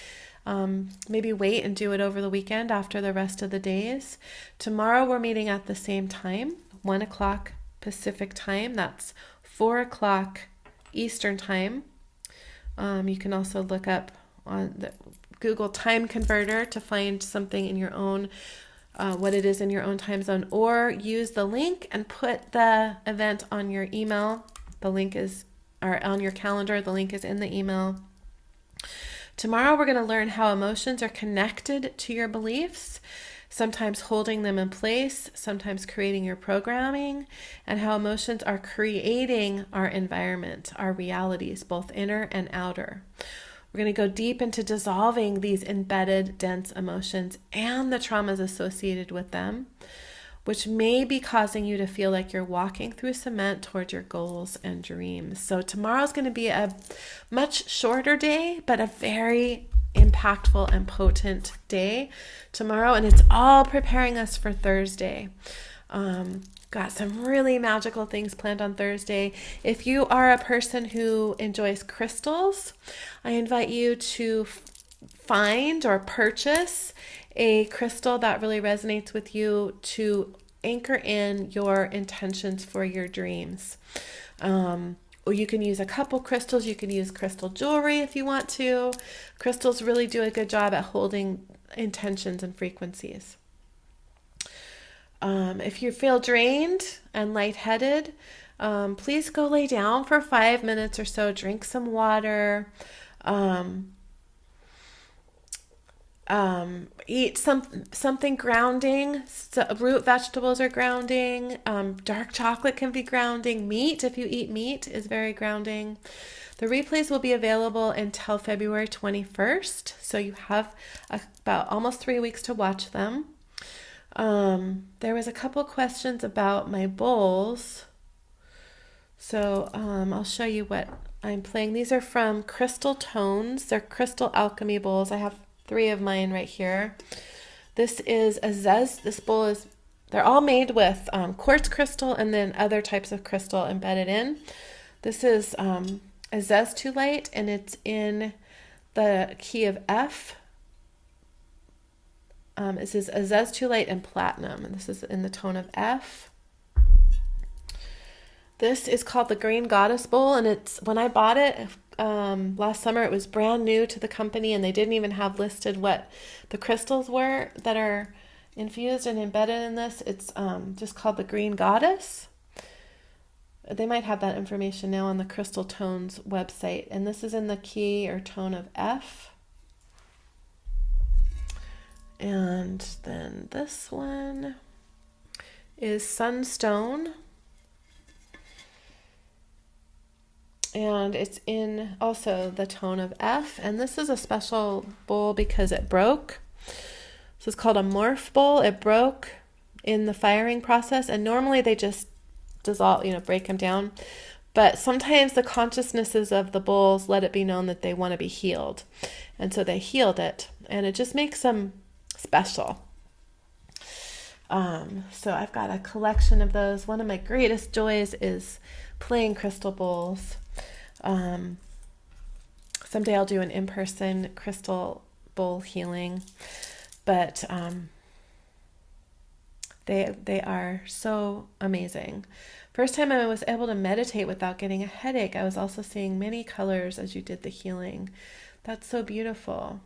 maybe wait and do it over the weekend after the rest of the days. Tomorrow we're meeting at the same time, 1 o'clock Pacific time. That's 4 o'clock Eastern time. You can also look up on the Google time converter to find something in your own what it is in your own time zone, or use the link and put the event on your email. The link is, or on your calendar, the link is in the email. Tomorrow we're going to learn how emotions are connected to your beliefs, sometimes holding them in place, sometimes creating your programming, and how emotions are creating our environment, our realities, both inner and outer. We're going to go deep into dissolving these embedded, dense emotions and the traumas associated with them, which may be causing you to feel like you're walking through cement toward your goals and dreams. So tomorrow's going to be a much shorter day, but a very impactful and potent day tomorrow, and it's all preparing us for Thursday. Got some really magical things planned on Thursday. If you are a person who enjoys crystals, I invite you to find or purchase a crystal that really resonates with you to anchor in your intentions for your dreams. Or you can use a couple crystals. You can use crystal jewelry if you want to. Crystals really do a good job at holding intentions and frequencies. If you feel drained and lightheaded, please go lay down for 5 minutes or so. Drink some water. Eat something grounding. So root vegetables are grounding. Dark chocolate can be grounding. Meat, if you eat meat, is very grounding. The replays will be available until February 21st, so you have about almost 3 weeks to watch them. There was a couple questions about my bowls. So I'll show you what I'm playing. These are from Crystal Tones. They're crystal alchemy bowls. I have 3 of mine right here. This is a zest. This bowl is, they're all made with quartz crystal and then other types of crystal embedded in. This is a zestulite, and it's in the key of F. This is a zestulite and platinum, and this is in the tone of F. This is called the Green Goddess Bowl, and it's, when I bought it last summer, it was brand new to the company, and they didn't even have listed what the crystals were that are infused and embedded in this. It's just called the Green Goddess. They might have that information now on the Crystal Tones website, and this is in the key or tone of F. And then this one is Sunstone, and it's in also the tone of F. And this is a special bowl because it broke. So it's called a morph bowl. It broke in the firing process, and normally they just dissolve, break them down. But sometimes the consciousnesses of the bowls let it be known that they want to be healed. And so they healed it, and it just makes them special. So I've got a collection of those. One of my greatest joys is playing crystal bowls. Someday I'll do an in-person crystal bowl healing, but they are so amazing. First time I was able to meditate without getting a headache. I was also seeing many colors as you did the healing. That's so beautiful.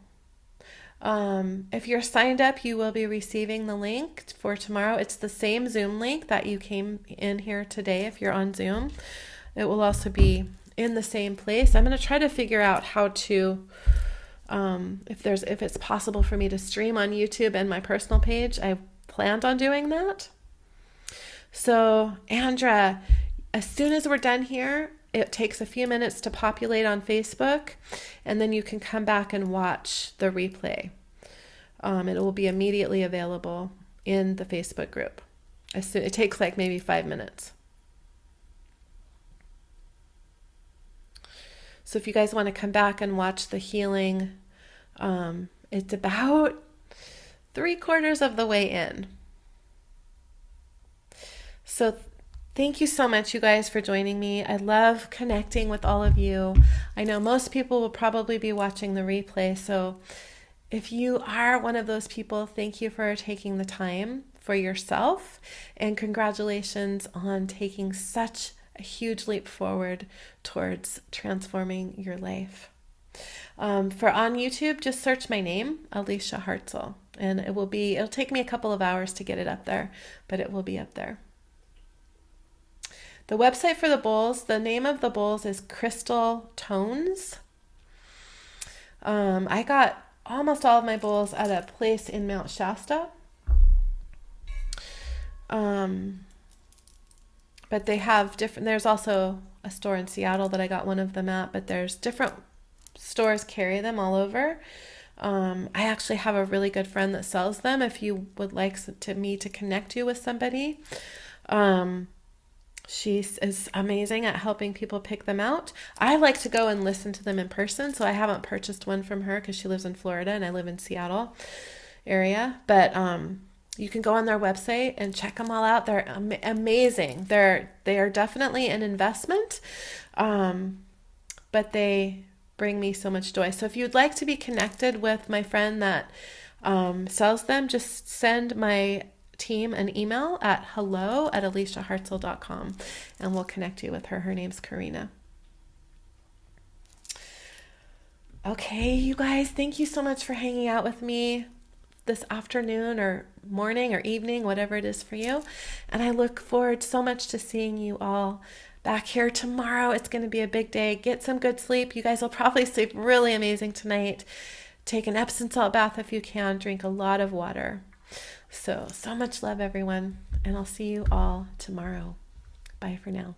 If you're signed up, you will be receiving the link for tomorrow. It's the same Zoom link that you came in here today. If you're on Zoom, it will also be in the same place. I'm going to try to figure out how to, if it's possible for me to stream on YouTube and my personal page. I planned on doing that. So, Andra, as soon as we're done here, it takes a few minutes to populate on Facebook, and then you can come back and watch the replay. It will be immediately available in the Facebook group. It takes like maybe 5 minutes. So if you guys want to come back and watch the healing, it's about 3/4 of the way in. So thank you so much, you guys, for joining me. I love connecting with all of you. I know most people will probably be watching the replay, so if you are one of those people, thank you for taking the time for yourself, and congratulations on taking such a huge leap forward towards transforming your life. For on YouTube, just search my name, Elysia Hartzel, and it'll take me a couple of hours to get it up there, but it will be up there. The website for the bowls, the name of the bowls is Crystal Tones. I got almost all of my bowls at a place in Mount Shasta. But they have different, there's also a store in Seattle that I got one of them at, but there's different stores carry them all over. I actually have a really good friend that sells them if you would like me to connect you with somebody. She is amazing at helping people pick them out. I like to go and listen to them in person, so I haven't purchased one from her because she lives in Florida and I live in Seattle area. But you can go on their website and check them all out. They're amazing. They are definitely an investment, but they bring me so much joy. So if you'd like to be connected with my friend that sells them, just send my team an email at hello@ElysiaHartzel.com and we'll connect you with her. Her name's Karina. Okay, you guys, thank you so much for hanging out with me this afternoon or morning or evening, whatever it is for you. And I look forward so much to seeing you all back here tomorrow. It's going to be a big day. Get some good sleep. You guys will probably sleep really amazing tonight. Take an Epsom salt bath if you can. Drink a lot of water. So much love, everyone, and I'll see you all tomorrow. Bye for now.